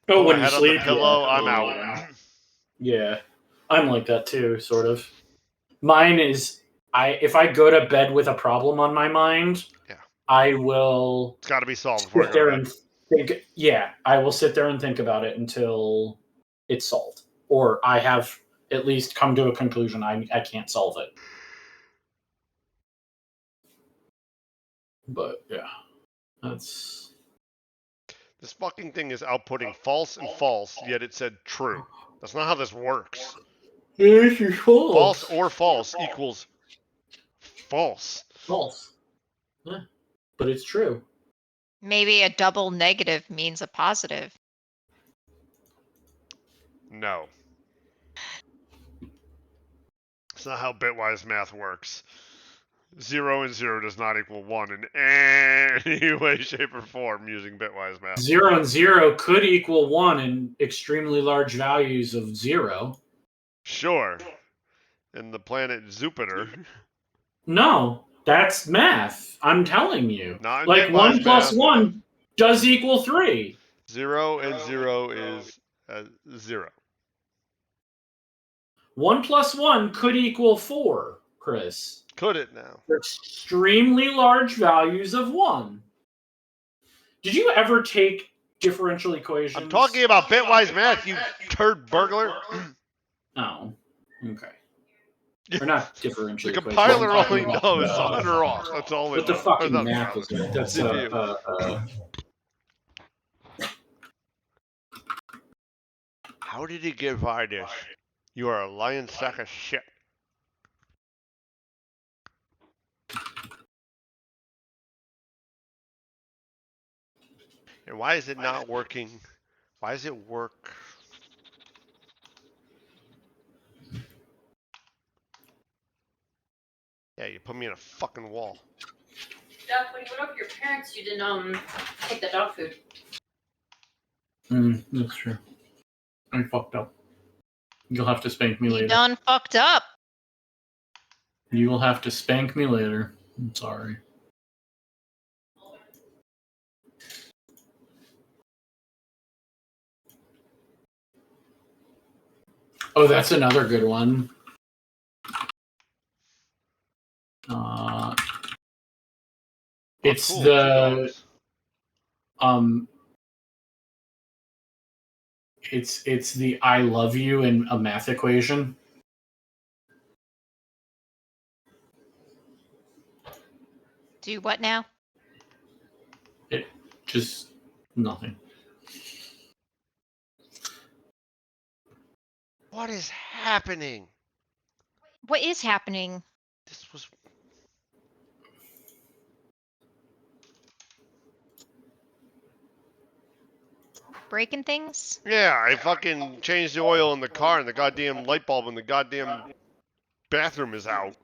Oh, Put when my you head sleep, on the pillow, yeah. I'm out. Yeah, I'm like that too, sort of. Mine is if I go to bed with a problem on my mind, Yeah. I will. It's got to be solved before I sit go there to and bed. think. Yeah, I will sit there and think about it until it's solved, or I have at least come to a conclusion. I can't solve it. But yeah, that's. This fucking thing is outputting false and false, yet it said true. That's not how this works. This is false. False or false equals false. False. Yeah, but it's true. Maybe a double negative means a positive. No. It's not how bitwise math works. 0 and 0 does not equal 1 in any way, shape, or form using bitwise math. 0 and 0 could equal 1 in extremely large values of 0. Sure. And the planet Jupiter. No, that's math. I'm telling you. Not in like bitwise 1 plus math. 1 does equal 3. 0 and 0 is 0. 1 plus 1 could equal 4, Chris. Could it now? They're extremely large values of 1. Did you ever take differential equations? I'm talking about bitwise math, you turd burglar. Oh, okay. Or not differential The equations. compiler I'm talking only about, knows on or off. That's all it What the knows. fucking Or math is it? That's CPU. How did he get by this? You are a lying sack of shit. And why is it not working? Why does it work? Yeah, you put me in a fucking wall. Jeff, when you went over to your parents, you didn't take the dog food. That's true. I fucked up. You'll have to spank me You later. done fucked up. You will have to spank me later. I'm sorry. Oh, that's another good one. It's cool. the it's the I love you in a math equation. Do what now? Just nothing. What is happening? What is happening? This was... Breaking things? Yeah, I fucking changed the oil in the car and the goddamn light bulb in the goddamn bathroom is out.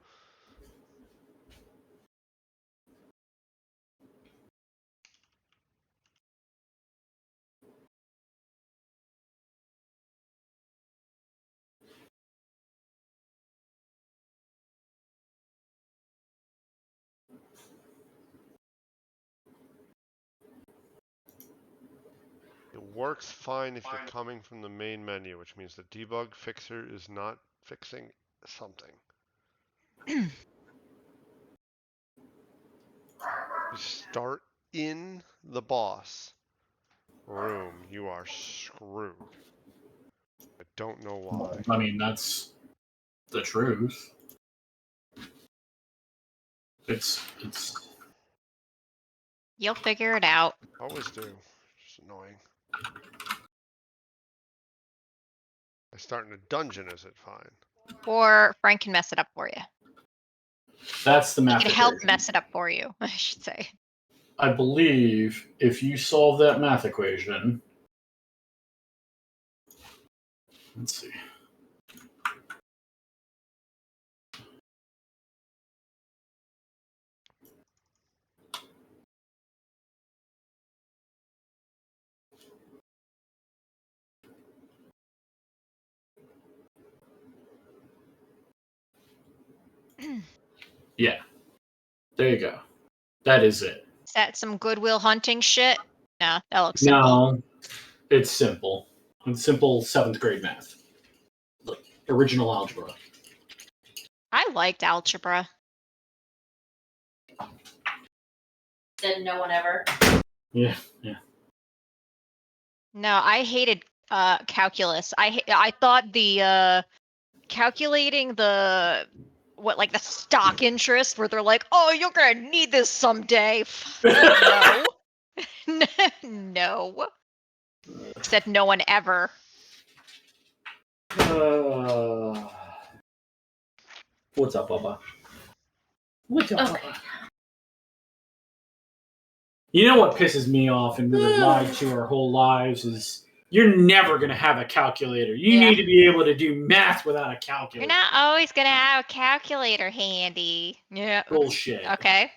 It works fine if you're coming from the main menu, which means the debug fixer is not fixing something. You start in the boss room, you are screwed. I don't know why. I mean, that's the truth. It's You'll figure it out. Always do. Just annoying. I start in a dungeon, is it fine? Or Frank can mess it up for you. that's the He math can help equation. mess it up for you, I should say. I believe if you solve that math equation, let's see. Yeah. There you go. That is it. Is that some Goodwill Hunting shit? No, that looks simple. No, it's simple. It's simple 7th grade math. Like original algebra. I liked algebra. Said no one ever. Yeah. No, I hated calculus. I thought the calculating the the stock interest where they're like, oh, you're gonna need this someday. No. No. Said no one ever. What's up, Bubba? What's up, Okay. Bubba? You know what pisses me off and we've lied to our whole lives is you're never going to have a calculator. You need to be able to do math without a calculator. You're not always gonna have a calculator handy. Yeah. Bullshit. Okay.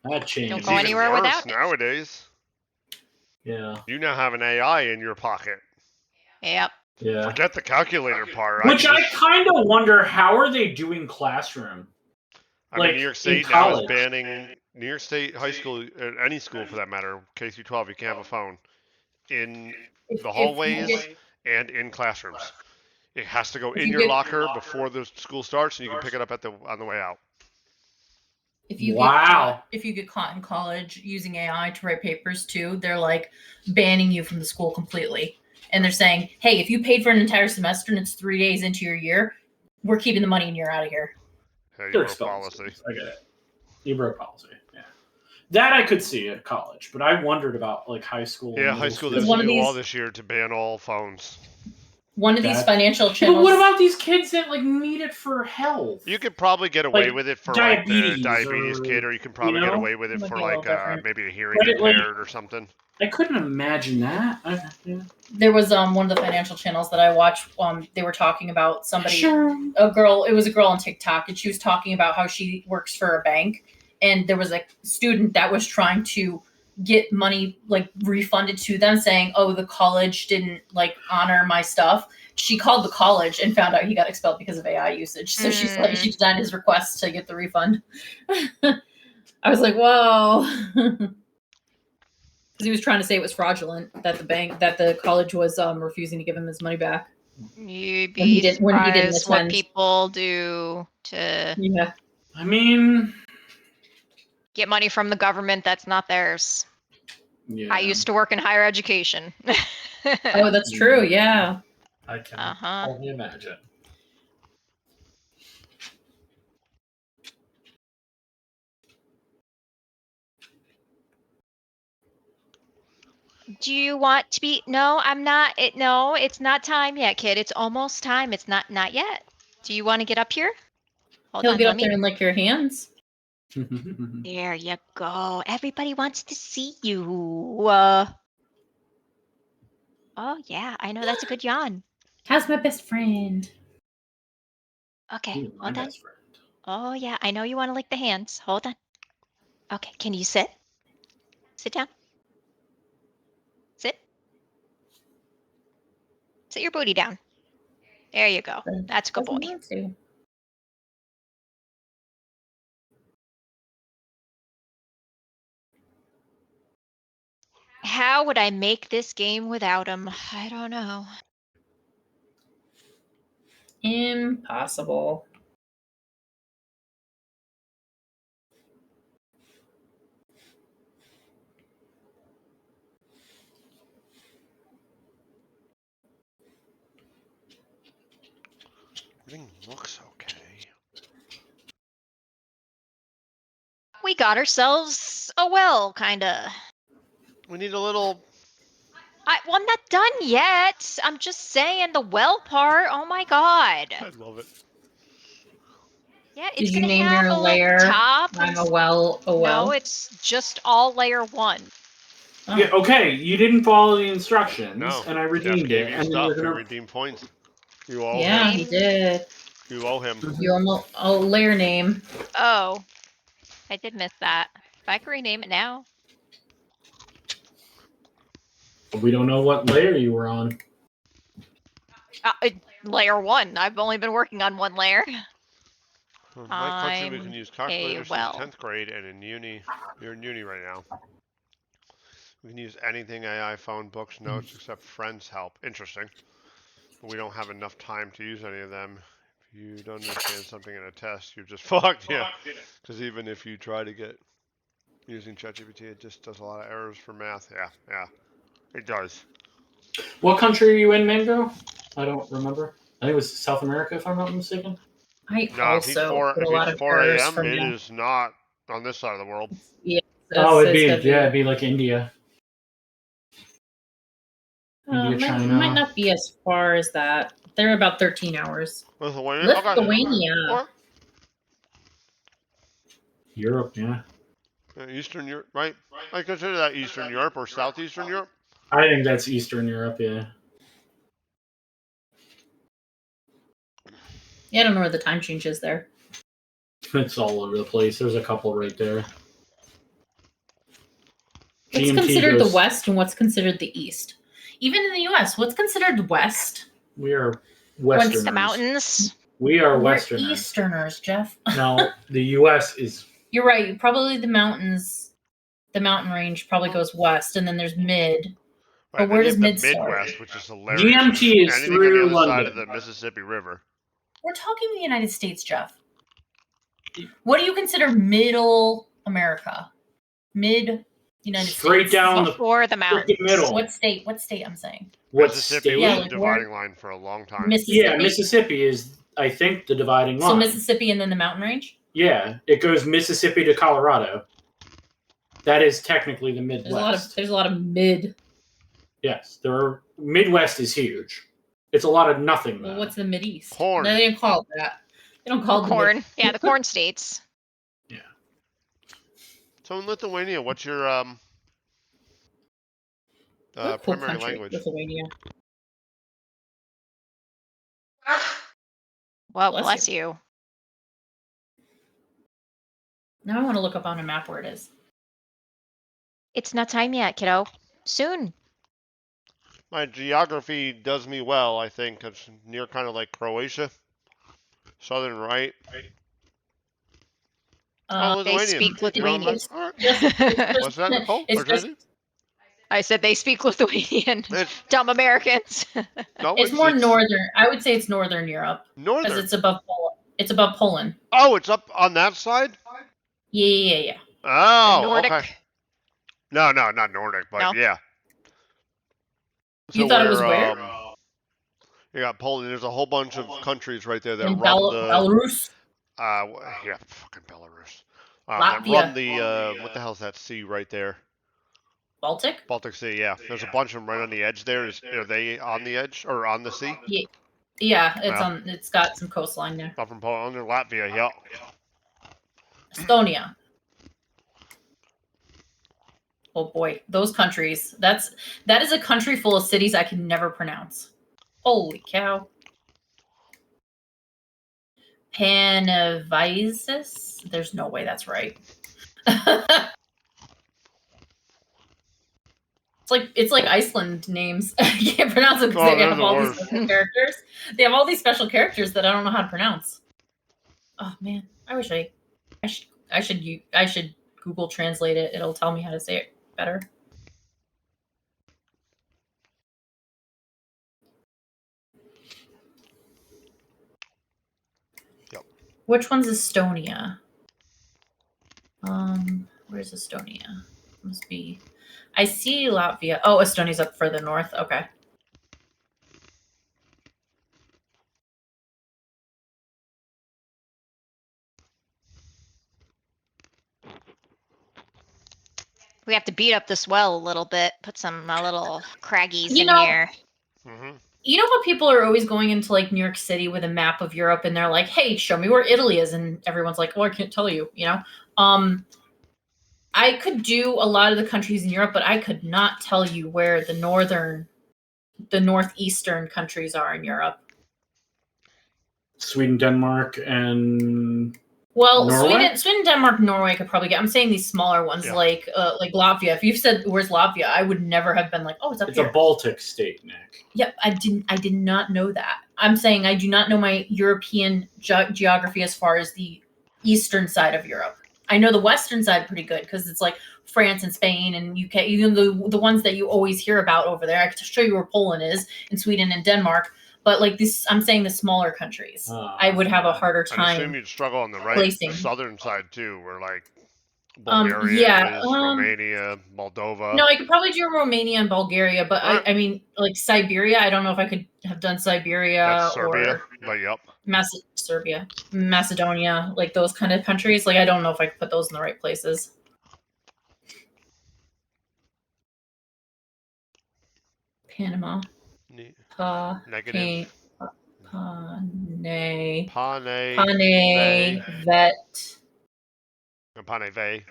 That changed. Don't It's go even anywhere worse without it. nowadays. Yeah. You now have an AI in your pocket. Yep. Yeah. Forget the calculator part. Which I kind of wonder, how are they doing classroom? I mean, like, New York in State now is college. banning New York State high school, any school for that matter, K through 12. You can't have a phone in the hallways and in classrooms. It has to go in your locker before the school starts, and you can pick it up on the way out. If you get caught in college using AI to write papers too, they're like banning you from the school completely. And they're saying, hey, if you paid for an entire semester and it's 3 days into your year, we're keeping the money and you're out of here. Hey, you They're broke policy. I get it. You broke policy. Yeah. That I could see at college, but I wondered about like high school. Yeah, high school does One of a new these- law this year to ban all phones. One of these That- financial But channels. what about these kids that like need it for health? You could probably get away Like, with it for like the diabetes diabetes or, kid, or you can probably get know? away with it Might for be a little like different. maybe a hearing But it, like- impaired or something. I couldn't imagine that. Yeah. There was one of the financial channels that I watched. They were talking about somebody, Sure. a girl. It was a girl on TikTok, and she was talking about how she works for a bank, and there was a student that was trying to get money like refunded to them, saying, "Oh, the college didn't like honor my stuff." She called the college and found out he got expelled because of AI usage. So she's like, she denied his request to get the refund. I was like, whoa. Because he was trying to say it was fraudulent that the college was refusing to give him his money back. You'd When he be didn't- when he didn't surprised what attend. people do to Yeah. I mean, get money from the government that's not theirs. yeah. I used to work in higher education. Oh, that's true. Yeah. I can Uh-huh. only imagine. Do you want to be? No, I'm not. No, it's not time yet, kid. It's almost time. It's not yet. Do you want to get up here? Hold He'll on. get Let up me. there and lick your hands. There you go. Everybody wants to see you. Oh yeah, I know that's a good yawn. How's my best friend? Okay, Ooh, my hold on. best friend. Oh yeah, I know you want to lick the hands. Hold on. Okay, can you sit? Sit down. Sit. Sit your booty down. There you go. That's a good boy. Doesn't want to. How would I make this game without him? I don't know. Impossible. Everything looks okay. We got ourselves a well, kinda. We need a little. Well, I'm not done yet. I'm just saying the well part. Oh my god. I love it. Yeah, it's Did you gonna name have your a little layer? top. I'm and a well. No, it's just all layer 1. Oh. Yeah, okay, you didn't follow the instructions, No. and I Jeff redeemed gave it, you and then you're stuff. You gonna. redeem points. You owe Yeah, him. he did. You owe him. You almost layer name. Oh, I did miss that. If I could rename it now. We don't know what layer you were on. Layer 1. I've only been working on 1 layer. In my country, we can use calculators well. since 10th grade, and in uni, you're in uni right now. We can use anything AI, phone, books, notes, except friends help. Interesting. But we don't have enough time to use any of them. If you don't understand something in a test, you're just fucked, yeah. Because even if you try to get using ChatGPT, it just does a lot of errors for math. Yeah, it does. What country are you in, Mango? I don't remember. I think it was South America, if I'm not mistaken. I No, if he's also get a lot of 4 errors a.m., from it you. is not on this side of the world. Yeah. Oh, it'd it'd be like India. India, China. Might not be as far as that. They're about 13 hours. Lithuania? Lithuania. Okay. Europe, yeah. Eastern Europe, right? I consider that Eastern Europe or Southeastern Europe. I think that's Eastern Europe, yeah. Yeah, I don't know where the time change is there. It's all over the place. There's a couple right there. What's GMT considered goes- the West and what's considered the East? Even in the U.S., what's considered West? We are Westerners. The mountains. We are We're Westerners. Easterners, Jeff. No, the U.S. is. You're right. Probably the mountains, the mountain range probably goes west, and then there's mid. Right, But where then does you have mid the start? Midwest, which is hilarious. GMT is anything on through the other London. side of the Mississippi River. We're talking the United States, Jeff. What do you consider middle America? Mid United Straight States. down Before the mountains. middle. What state? What state? I'm saying. What Mississippi state? was Yeah, the like dividing line for a long time. Mississippi. Yeah, Mississippi is, I think, the dividing line. So Mississippi and then the mountain range. Yeah, it goes Mississippi to Colorado. That is technically the Midwest. There's a lot of mid. Yes, Midwest is huge. It's a lot of nothing. Well, what's the Mid East? Corn. No, they don't call it that. They don't call it Corn. Yeah, the corn states. Yeah. So in Lithuania, what's your What a cool primary country, language? Lithuania. Well, Bless bless you. Now I want to look up on a map where it is. It's not time yet, kiddo. Soon. My geography does me well, I think. It's near kind of like Croatia. Southern right. They Lithuanian. speak You're on Lithuanian. the- all right. What's that, Nicole? It's Or Tracy? I said they speak Lithuanian. It's, Dumb Americans. no, It's more northern. I would say it's northern Europe because northern. it's above Poland. It's above Poland. Oh, it's up on that side? Yeah. Oh, Nordic. okay. No, not Nordic, but No? yeah. You thought it was where? You got Poland. There's a whole bunch of countries right there that In run the. Belarus. Yeah, fucking Belarus. That Latvia. run the. What the hell's that sea right there? Baltic? Baltic Sea, yeah. There's a bunch of them right on the edge there. Are they on the edge or on the sea? Yeah, it's Yeah. on. It's got some coastline there. Not from Poland or Latvia, yeah. Estonia. Oh boy, those countries. That is a country full of cities I can never pronounce. Holy cow. Panavisis? There's no way that's right. It's like Iceland names. I can't pronounce them because they have all these special characters. They have all these special characters that I don't know how to pronounce. Oh man, I wish I should Google Translate it. It'll tell me how to say it better. Yep. Which one's Estonia? Where's Estonia? Must be. I see Latvia. Oh, Estonia's up further north. Okay. We have to beat up this well a little bit. Put some little craggies in here. Mm-hmm. You know how people are always going into like New York City with a map of Europe, and they're like, "Hey, show me where Italy is," and everyone's like, "Well, I can't tell you." You know, I could do a lot of the countries in Europe, but I could not tell you where the northeastern countries are in Europe. Sweden, Denmark, and Norway? Sweden, Denmark, Norway I could probably get. I'm saying these smaller ones like Latvia. If you've said where's Latvia, I would never have been like, oh, it's up here. It's a Baltic state, Nick. Yep, I did not know that. I'm saying I do not know my European geography as far as the eastern side of Europe. I know the western side pretty good because it's like France and Spain and UK, even the ones that you always hear about over there. I could show you where Poland is, and Sweden and Denmark. But like this, I'm saying the smaller countries, I would have a harder time. I assume you'd struggle on the southern side too, where like Bulgaria, Romania, Moldova. No, I could probably do Romania and Bulgaria, but I mean, like Siberia. I don't know if I could have done Siberia. That's Serbia, or but yep. Serbia, Macedonia, like those kind of countries. Like I don't know if I could put those in the right places. Panama. Negative. Pane. Vet. Pane ve.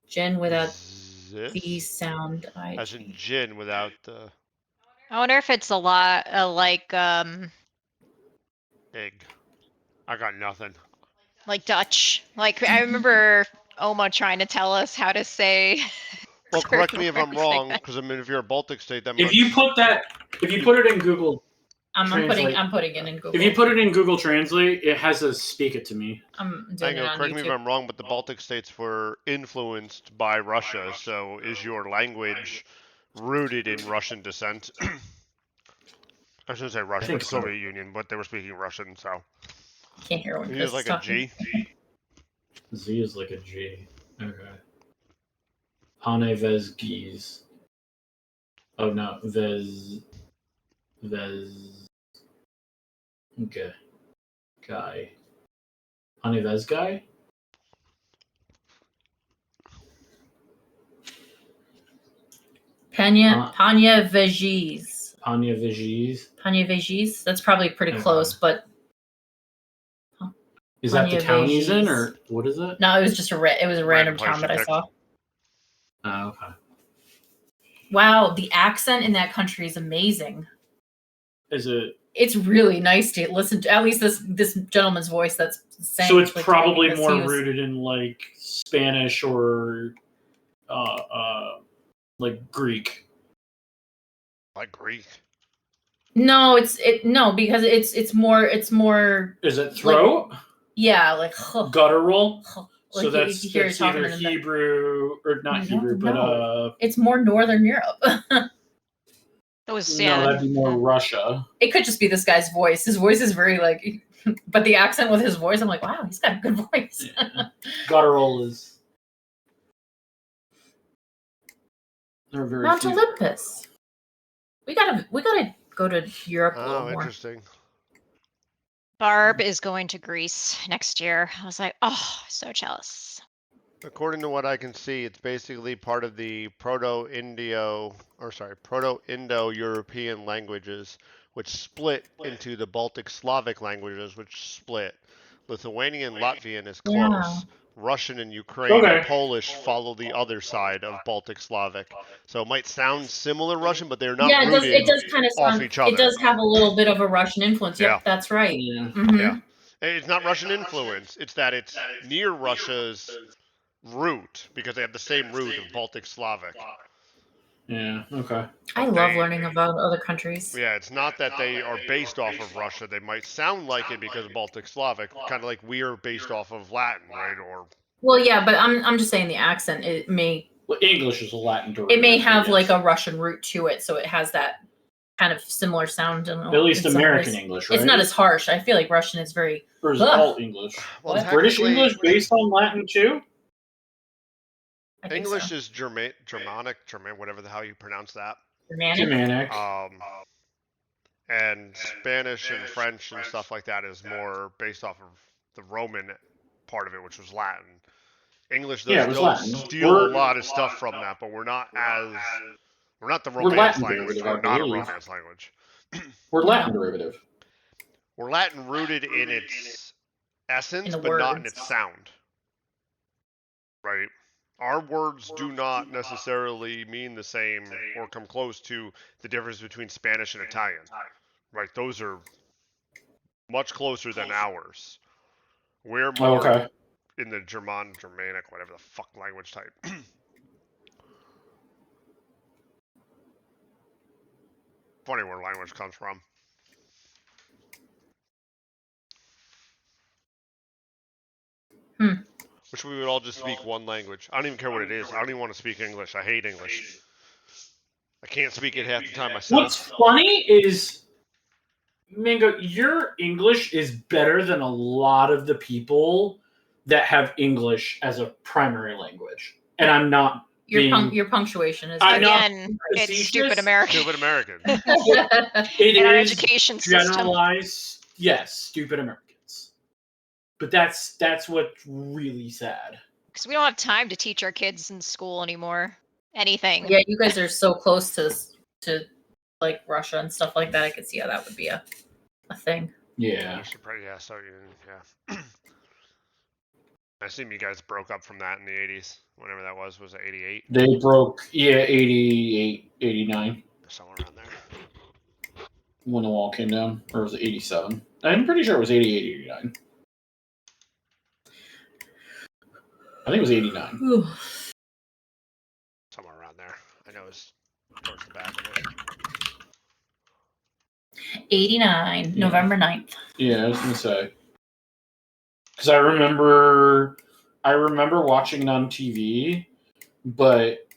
Gin without V sound. As in gin without the. I wonder if it's a lot like egg. I got nothing. Like Dutch. Like I remember Oma trying to tell us how to say. Well, correct me if I'm wrong, because I mean, if you're a Baltic state, that if you put it in Google, I'm putting it in Google. If you put it in Google Translate, it has to speak it to me. I'm doing it on correct YouTube. me if I'm wrong, but the Baltic states were influenced by Russia. So, is your language rooted in Russian descent? I shouldn't say Russia, but the Soviet Union, but they were speaking Russian, so. Can't hear when It is like a G. Z is like a G. Okay. Panevezgis. Oh no, Vez. Okay. Guy. Panevezgai? Panya Veggies. Panya Veggies? That's probably pretty close, but. Is that the town he's in, or what is it? No, it was just a random town that I saw. Oh, okay. Wow, the accent in that country is amazing. Is it? It's really nice to listen to. At least this gentleman's voice that's saying. So it's probably more rooted in like Spanish or like Greek. Like Greek? No, because it's more. Is it throat? Like, yeah, like guttural. Like so that's either Hebrew or not Hebrew, but it's more Northern Europe. No, that'd be more Russia. It could just be this guy's voice. His voice is very like, but the accent with his voice, I'm like, wow, he's got a good voice. Yeah. Guttural is. Mount Olympus. We gotta go to Europe a little more. Interesting. Barb is going to Greece next year. I was like, oh, so jealous. According to what I can see, it's basically part of the Proto-Indo-European languages, which split into the Baltic Slavic languages, which split. Lithuanian, Latvian is Yeah. close. Russian and Ukraine and Okay. Polish follow the other side of Baltic Slavic. So it might sound similar Russian, but they're not Yeah, it does. rooted It does kind of off sound. each It other. does have a little bit of a Russian influence. Yep, Yeah. that's right. Yeah. Yeah. It's not Russian influence. It's that it's near Russia's root because they have the same root of Baltic Slavic. Yeah. Okay. I But love they- learning about other countries. Yeah, it's not that they are based off of Russia. They might sound like it because of Baltic Slavic, kind of like we're based off of Latin, right? Or Well, yeah, but I'm just saying the accent. It may Well, English is a Latin derivative. it may have yes. like a Russian root to it, so it has that kind of similar sound. At least in some American ways. English, right? It's not as harsh. I feel like Russian is very. Or is Ugh. all English? well, What? British technically, English based on Latin too? I think English so. is Germanic, whatever the hell you pronounce that. Germanic. Germanic. And Spanish and French and stuff like that is more based off of the Roman part of it, which was Latin. English does Yeah, it was still Latin. steal We're- a lot of stuff from that, but we're not the We're Romance Latin language. derivative, I We're not a believe. Romance language. We're Latin derivative. We're Latin rooted in its essence, In the but not in words. its sound. Right? Our words do not necessarily mean the same or come close to the difference between Spanish and Italian. Right? Those are much closer than ours. We're Oh, more okay. in the Germanic, whatever the fuck language type. Funny where language comes from. Wish we would all just speak one language. I don't even care what it is. I don't even want to speak English. I hate English. I can't speak it half the time myself. What's funny is, Mingo, your English is better than a lot of the people that have English as a primary language. And I'm not Your punctuation is. I'm not Again, it's facetious. stupid American. Stupid American. It In our is education system. generalized, yes, stupid Americans. But that's what's really sad. Because we don't have time to teach our kids in school anymore. Anything. Yeah, you guys are so close to like Russia and stuff like that. I could see how that would be a thing. Yeah. Yeah. I assume you guys broke up from that in the 80s. Whenever that was it 88? They broke, 88, 89 Somewhere around there. when the wall came down. Or was it 87? I'm pretty sure it was 88, 89. I think it was 89. Ooh. Somewhere around there. I know it's towards the back of it. 89, Yeah. November 9th. Yeah, I was gonna say. Because I remember watching it on TV, but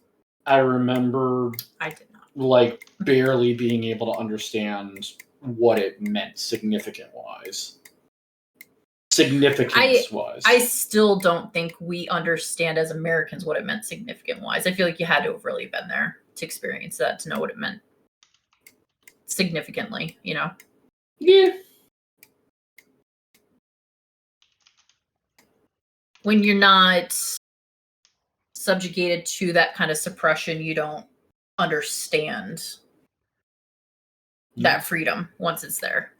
I remember I did not. like barely being able to understand what it meant significance-wise. I still don't think we understand as Americans what it meant significant-wise. I feel like you had to have really been there to experience that to know what it meant significantly, you know? Yeah. When you're not subjugated to that kind of suppression, you don't understand that freedom once it's there.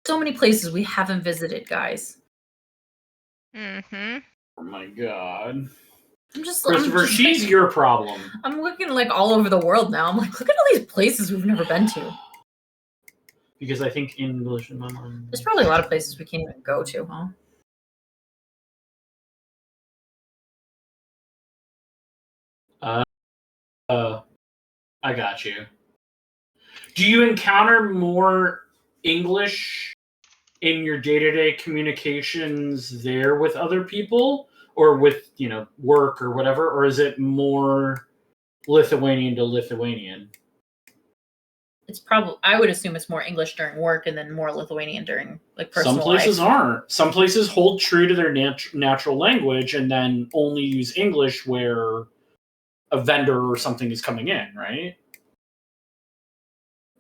So many places we haven't visited, guys. Mm-hmm. Oh my god. I'm Christopher, she's your problem. I'm looking like all over the world now. I'm like, look at all these places we've never been to. Because I think English in my mind. There's probably a lot of places we can't even go to, huh? I got you. Do you encounter more English in your day-to-day communications there with other people, or with work or whatever, or is it more Lithuanian to Lithuanian? It's probably, I would assume it's more English during work and then more Lithuanian during like personal Some places life. aren't. Some places hold true to their natural language and then only use English where a vendor or something is coming in, right?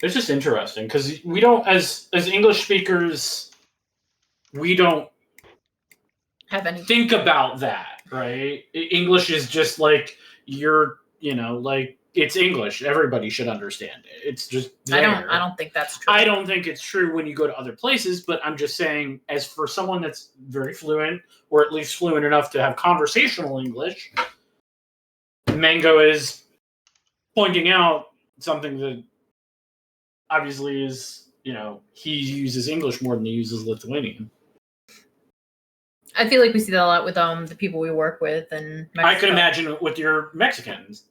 It's just interesting because we don't, as English speakers, we don't Have any? think about that, right? English is just like like it's English. Everybody should understand it. It's just there. I don't think that's true. I don't think it's true when you go to other places, but I'm just saying, as for someone that's very fluent, or at least fluent enough to have conversational English, Mango is pointing out something that obviously is, he uses English more than he uses Lithuanian. I feel like we see that a lot with the people we work with, and I could imagine with your Mexicans.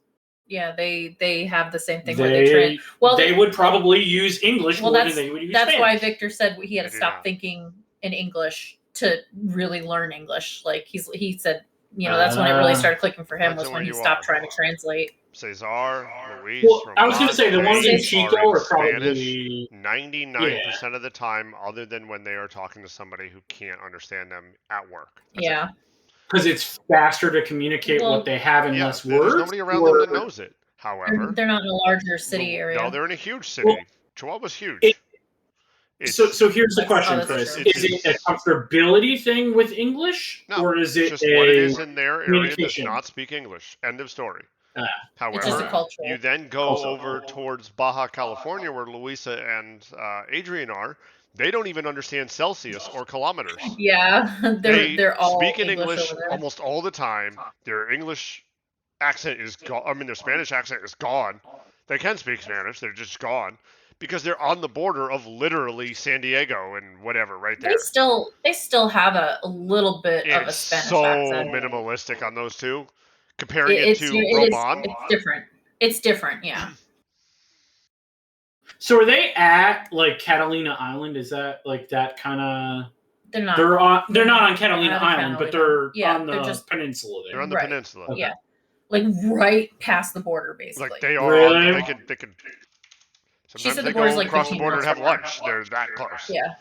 Yeah, they have the same thing They, where they train. Well, they would probably use English more than they would use That's Spanish. why Victor said he had to stop Yeah. thinking in English to really learn English. Like he said, that's when it really started clicking for him, was when he stopped trying to translate. Cesar, Luis, Well, Ramon, I was going to say the ones in they Chico are are in probably 99% of the time, other than when they are talking to somebody who can't understand them at work. That's it. Because it's faster to communicate what they have in less words. There's nobody around them that knows it. However, they're not in a larger city area. No, they're in a huge city. Well, Chihuahua's huge. So here's the question, Chris. true. Is it a comfortability thing with English? No, or is it just what it is in their area does communication? not speak English. End of story. It's just a However, cultural. you then go over towards Baja California, where Luisa and Adrian are. They don't even understand Celsius or kilometers. Yeah, they're all speak in English over there. almost all the time. Their English accent is gone. I mean, their Spanish accent is gone. They can speak Spanish. They're just gone because they're on the border of literally San Diego and whatever right there. They still have a little bit of a Spanish accent. It's so minimalistic on those two. Comparing it to Roman. It's different. It's different, yeah. So are they at like Catalina Island? Is that like that kind of? They're not. They're not on Catalina Island, but they're on the peninsula there. They're on the peninsula. Yeah, like right past the border, basically. Like they are. Really? They can. She Sometimes said they the border's go like across the 15 border and miles have lunch. They're that close. Yeah.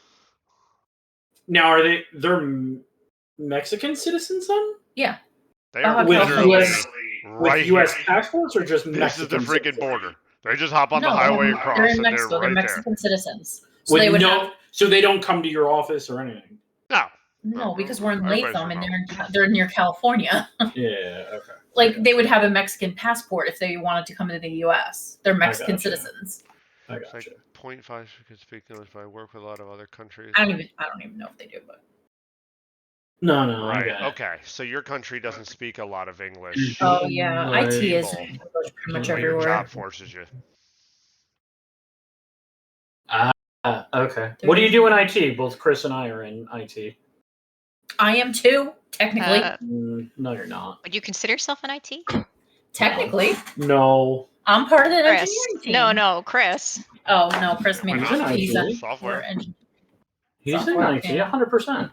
Now they're Mexican citizens then? Yeah. They are With literally with U.S. passports or just This Mexican? is the freaking border. They just hop on the No, highway across, they're in and Mexico. they're right Mexican citizens. So So they would have, so they don't come to your office or anything. no, because we're in Everybody's Latham and remote. they're near California. Yeah. Okay. Like they would have a Mexican passport if they wanted to come into the U.S. They're Mexican gotcha. citizens. I It's gotcha. like 0.5 can speak English, but I work with a lot of other countries. I don't even know if they do, but No. I Right. got it. Okay. So your country doesn't speak a lot of English. oh yeah, Right. IT is People. English pretty much But your everywhere. job forces you. Okay. What do you do in IT? Both Chris and I are in IT. I am too, technically. No, you're not. Would you consider yourself an IT? Technically, No. I'm part of the Chris. engineering team. No, Chris. Oh no, Chris. He's in IT. He's a Software. He's in Software, IT, yeah. 100%.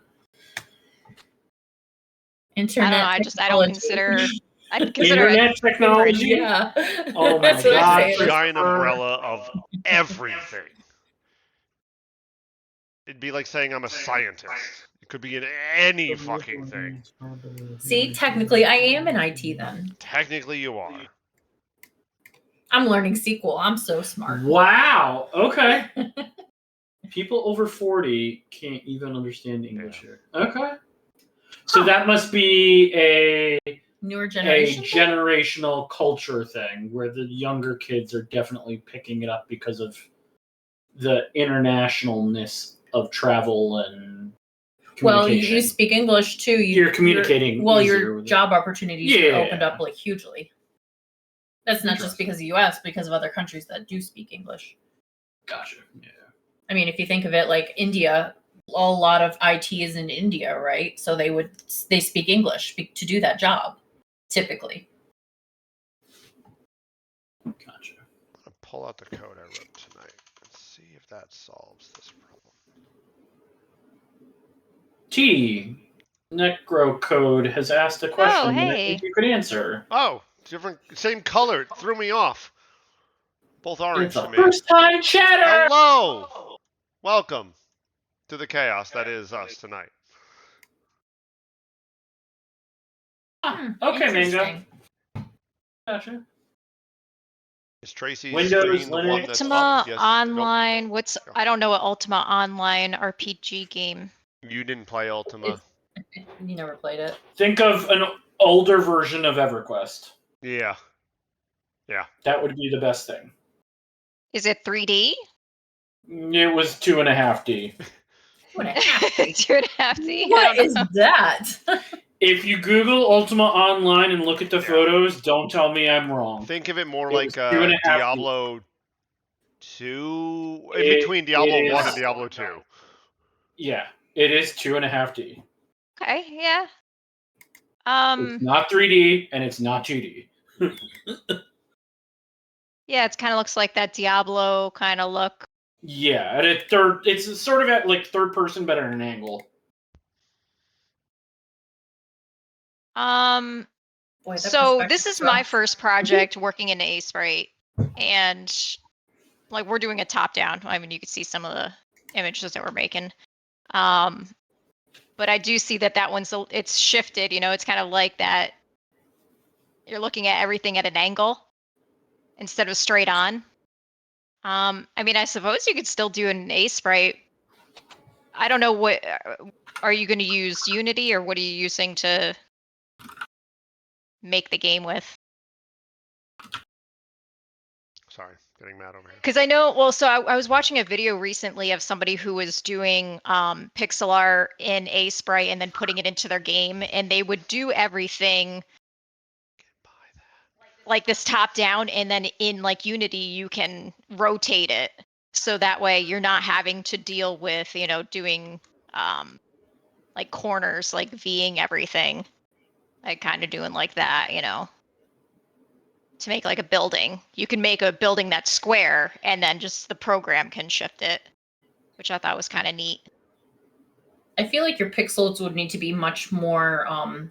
internet. I don't consider. I'd consider Internet technology. Yeah. Oh my That's what God. I'm saying. Giant umbrella of everything. It'd be like saying I'm a scientist. It could be in any fucking thing. See, technically, I am in IT then. Technically, you are. I'm learning SQL. I'm so smart. Wow. Okay. People over 40 can't even understand English here. Okay. So that must be a Newer generation. generational culture thing where the younger kids are definitely picking it up because of the internationalness of travel and Well, communication. you speak English too. You're communicating Well, easier your with it. job opportunities Yeah. are opened up like hugely. That's not just because of the U.S., because of other countries that do speak English. Gotcha. Yeah. I mean, if you think of it, like India, a lot of IT is in India, right? So they speak English to do that job, typically. Gotcha. I'm gonna pull out the code I wrote tonight and see if that solves this problem. T. Necro Code has asked a question that I hey. think you could answer. Oh, different, same color. It threw me off. Both orange It's a to me. first time chatter. Hello. Welcome to the chaos that is us tonight. Okay, Mango. Interesting. Gotcha. Is Tracy's Windows, screen the one Linux. that's Ultima up? Yes. Online. Nope. I don't know what Ultima Online RPG game. You didn't play Ultima. You never played it. Think of an older version of EverQuest. Yeah. Yeah. That would be the best thing. Is it 3D? It was 2.5D. 2.5D. 2.5D. What is that? If you Google Ultima Online and look at the photos, don't tell me I'm wrong. Think of it more It like was 2.5D. Diablo 2, in between Diablo 1 and Diablo 2. Yeah, it is 2.5D. Okay, yeah. It's not 3D and it's not 2D. Yeah, it kind of looks like that Diablo kind of look. Yeah, and it's sort of at like third person, but at an angle. Boy, that So perspective this is sucks. my first project working in Aseprite, and like we're doing a top down. I mean, you could see some of the images that we're making. But I do see that it's shifted. You know, it's kind of like that. You're looking at everything at an angle instead of straight on. I mean, I suppose you could still do an Aseprite. I don't know what. Are you going to use Unity or what are you using to make the game with? Sorry, getting mad over here. Because I know, well, so I was watching a video recently of somebody who was doing pixel art in Aseprite and then putting it into their game, and they would do everything like this top down, and then in like Unity you can rotate it, so that way you're not having to deal with, you know, doing like corners, like V'ing everything, like kind of doing like that, you know. To make like a building, you can make a building that's square and then just the program can shift it, which I thought was kind of neat. I feel like your pixels would need to be much more I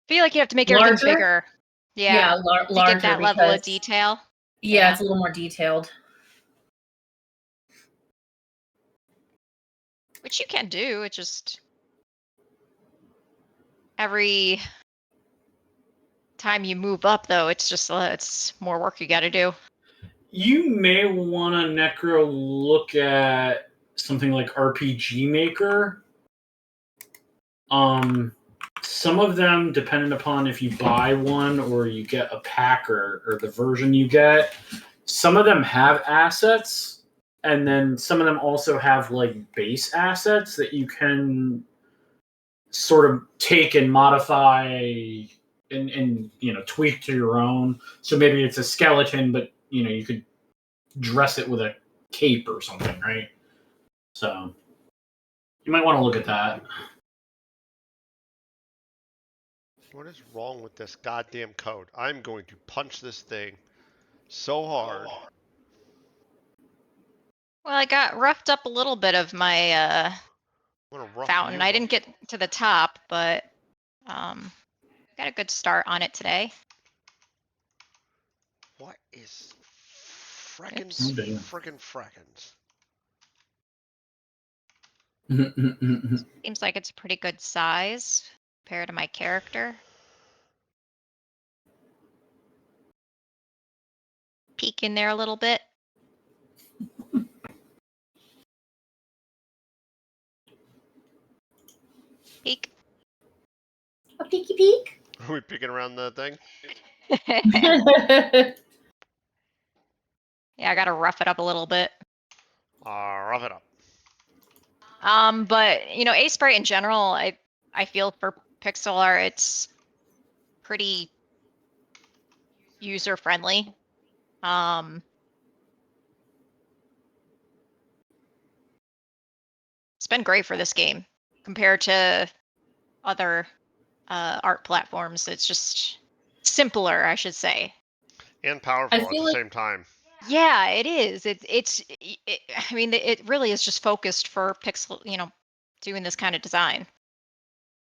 feel like you have to make everything larger? bigger. Yeah, to larger get that level of detail. Yeah, it's a little more detailed. Which you can do. It just every time you move up, though, it's more work you got to do. You may want to Necro look at something like RPG Maker. Some of them, depending upon if you buy one or you get a pack or the version you get, some of them have assets, and then some of them also have like base assets that you can sort of take and modify and you know, tweak to your own. So maybe it's a skeleton, but you know, you could dress it with a cape or something, right? So you might want to look at that. What is wrong with this goddamn code? I'm going to punch this thing so hard. Well, I got roughed up a little bit of my fountain. I didn't get to the top, but got a good start on it today. What is freckins? Seems like it's a pretty good size compared to my character. Peek in there a little bit. Peek. A peeky peek. Are we peeking around the thing? Yeah, I gotta rough it up a little bit. Rough it up. But you know, Aseprite in general, I feel for pixel art, it's pretty user friendly. It's been great for this game compared to other art platforms. It's just simpler, I should say, and powerful at the same time. Yeah, it is. I mean, it really is just focused for pixel, you know, doing this kind of design.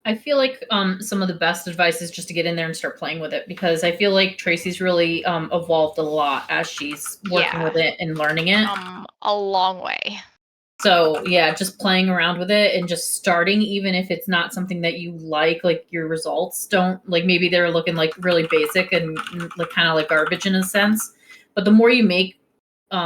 I feel like some of the best advice is just to get in there and start playing with it, because I feel like Tracy's really evolved a lot as she's working with it and learning it. A long way. So yeah, just playing around with it and just starting, even if it's not something that you like your results don't like, maybe they're looking like really basic and like kind of like garbage in a sense. But the more you make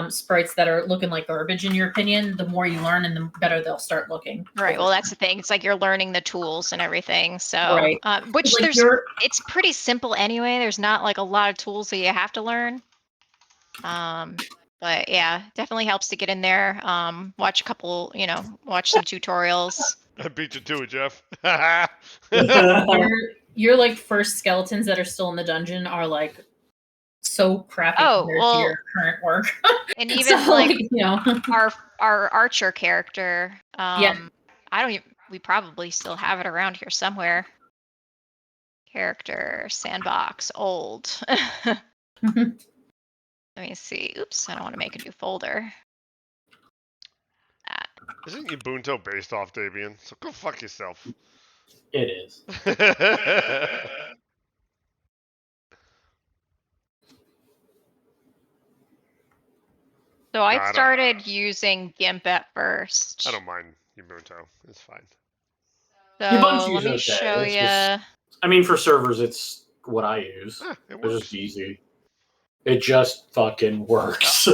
sprites that are looking like garbage, in your opinion, the more you learn and the better they'll start looking. Right. Well, that's the thing. It's like you're learning the tools and everything. So, Right. which Like it's pretty simple anyway. There's not like a lot of tools that you have to learn. But yeah, definitely helps to get in there. Watch a couple, watch some tutorials. I beat you to it, Jeff. your like first skeletons that are still in the dungeon are like so crappy compared to your current work. And even our archer character, we probably still have it around here somewhere. Character sandbox old. Let me see. Oops, I don't want to make a new folder. Isn't Ubuntu based off Debian? So go fuck yourself. It is. So I started using GIMP at first. I don't mind Ubuntu. It's fine. So let me show you. I mean, for servers, it's what I use. It works. It's just easy. It just fucking works.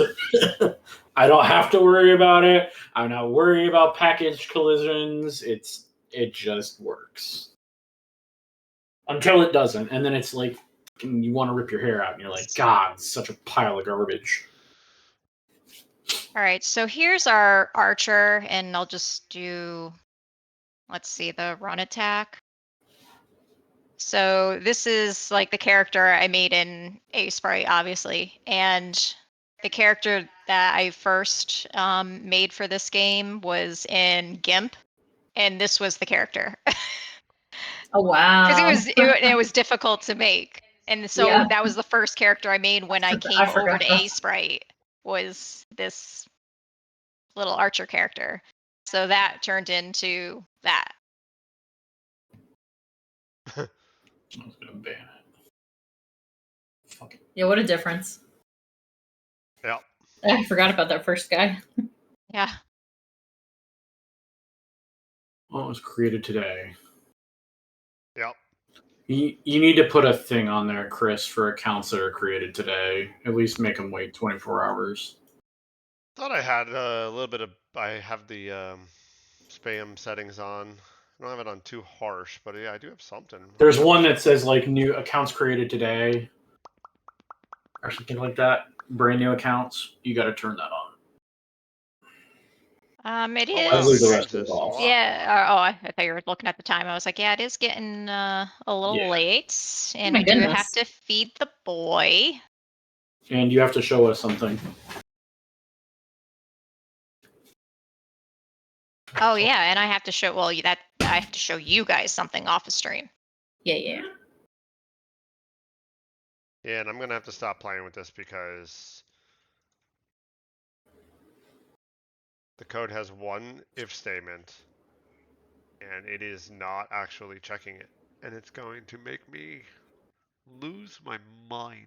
I don't have to worry about it. I'm not worried about package collisions. It just works. Until it doesn't. And then it's like, you want to rip your hair out. And you're like, God, it's such a pile of garbage. All right, so here's our archer. And I'll just do, let's see, the run attack. So this is like the character I made in Aseprite, obviously. And the character that I first made for this game was in GIMP. And this was the character. Oh, wow. Because it was difficult to make. And so that was the first character I made when I came over to Aseprite, was this little archer character. So that turned into that. I was gonna ban it. Fuck it. Yeah, what a difference. Yeah. I forgot about that first guy. Yeah. Well, it was created today. Yep. You need to put a thing on there, Chris, for accounts that are created today. At least make them wait 24 hours. Thought I had a little bit of. I have the spam settings on. I don't have it on too harsh, but yeah, I do have something. There's one that says like new accounts created today or something like that. Brand new accounts. You got to turn that on. It is. I'll leave the rest of it off. Yeah. I thought you were looking at the time. I was like, yeah, it is getting a little late, and we do have to feed the boy. And you have to show us something. Oh yeah, and I have to show. Well, I have to show you guys something off the stream. Yeah. Yeah, and I'm gonna have to stop playing with this because the code has one if statement, and it is not actually checking it, and it's going to make me lose my mind.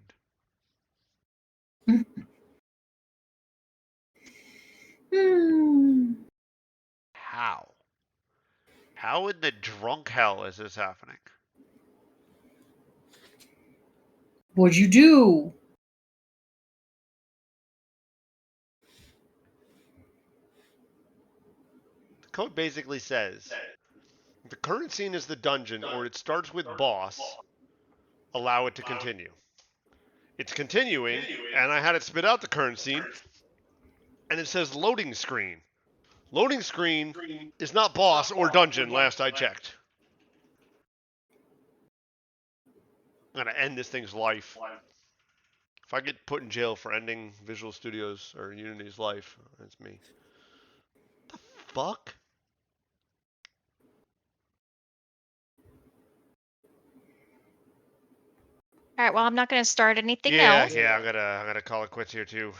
How in the drunk hell is this happening? What'd you do? The code basically says, the current scene is the dungeon, or it starts with boss, allow it to continue. It's continuing, and I had it spit out the current scene, and it says loading screen. Loading screen is not boss or dungeon, last I checked. I'm gonna end this thing's life. If I get put in jail for ending Visual Studios or Unity's life, that's me. The fuck? All right. Well, I'm not going to start anything else. Yeah. I'm gonna call it quits here too.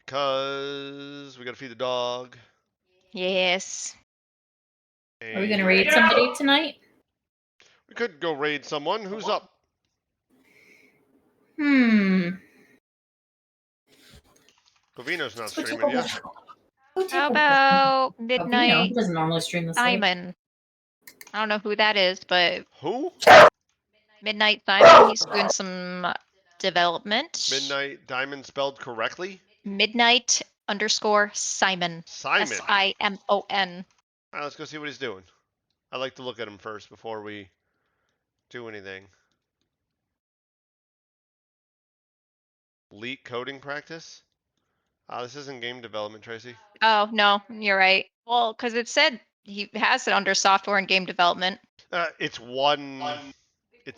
Because we gotta feed the dog. Yes. Are we gonna raid somebody tonight? We could go raid someone. Who's up? Covino's not streaming yet. How about Midnight He doesn't normally stream this late. Simon? I don't know who that is, but Who? Midnight Simon. He's doing some Development. Midnight Diamond spelled correctly. Midnight_Simon. Simon. SIMON. All right, let's go see what he's doing. I like to look at him first before we do anything. Elite coding practice. This isn't game development, Tracy. Oh, no, you're right. Well, because it said he has it under software and game development. It's one.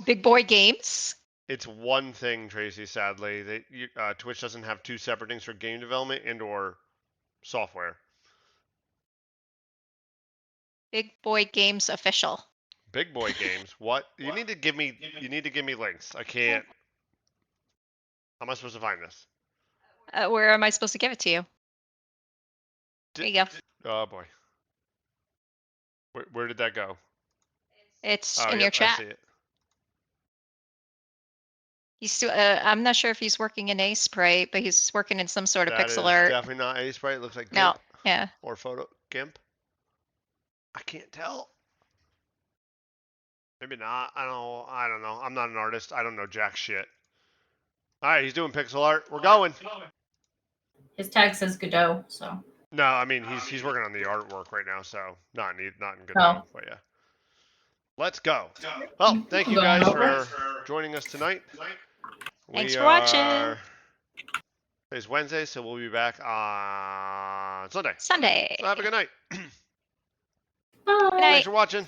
Big Boy Games. It's one thing, Tracy. Sadly, Twitch doesn't have two separate things for game development and/or software. Big Boy Games official. Big Boy Games. What? You need to give me. You need to give me links. I can't. How am I supposed to find this? Where am I supposed to give it to you? There you go. Oh boy. Where did that go? It's Oh, in yep, your I chat. see it. He's still. I'm not sure if he's working in Aseprite, but he's working in some sort of That pixel is art. definitely not Aseprite. It looks like No. GIMP Yeah. or photo GIMP. I can't tell. Maybe not. I don't know. I'm not an artist. I don't know jack shit. All right, he's doing pixel art. We're going. His tag says Godot, so. No, I mean he's working on the artwork right now, so not in good Oh. time. But yeah, let's go. Well, thank you guys for joining us tonight. Thanks for watching. Today's Wednesday, so we'll be back on Sunday. Sunday. So have a good night. Bye. Good night. Thanks for watching.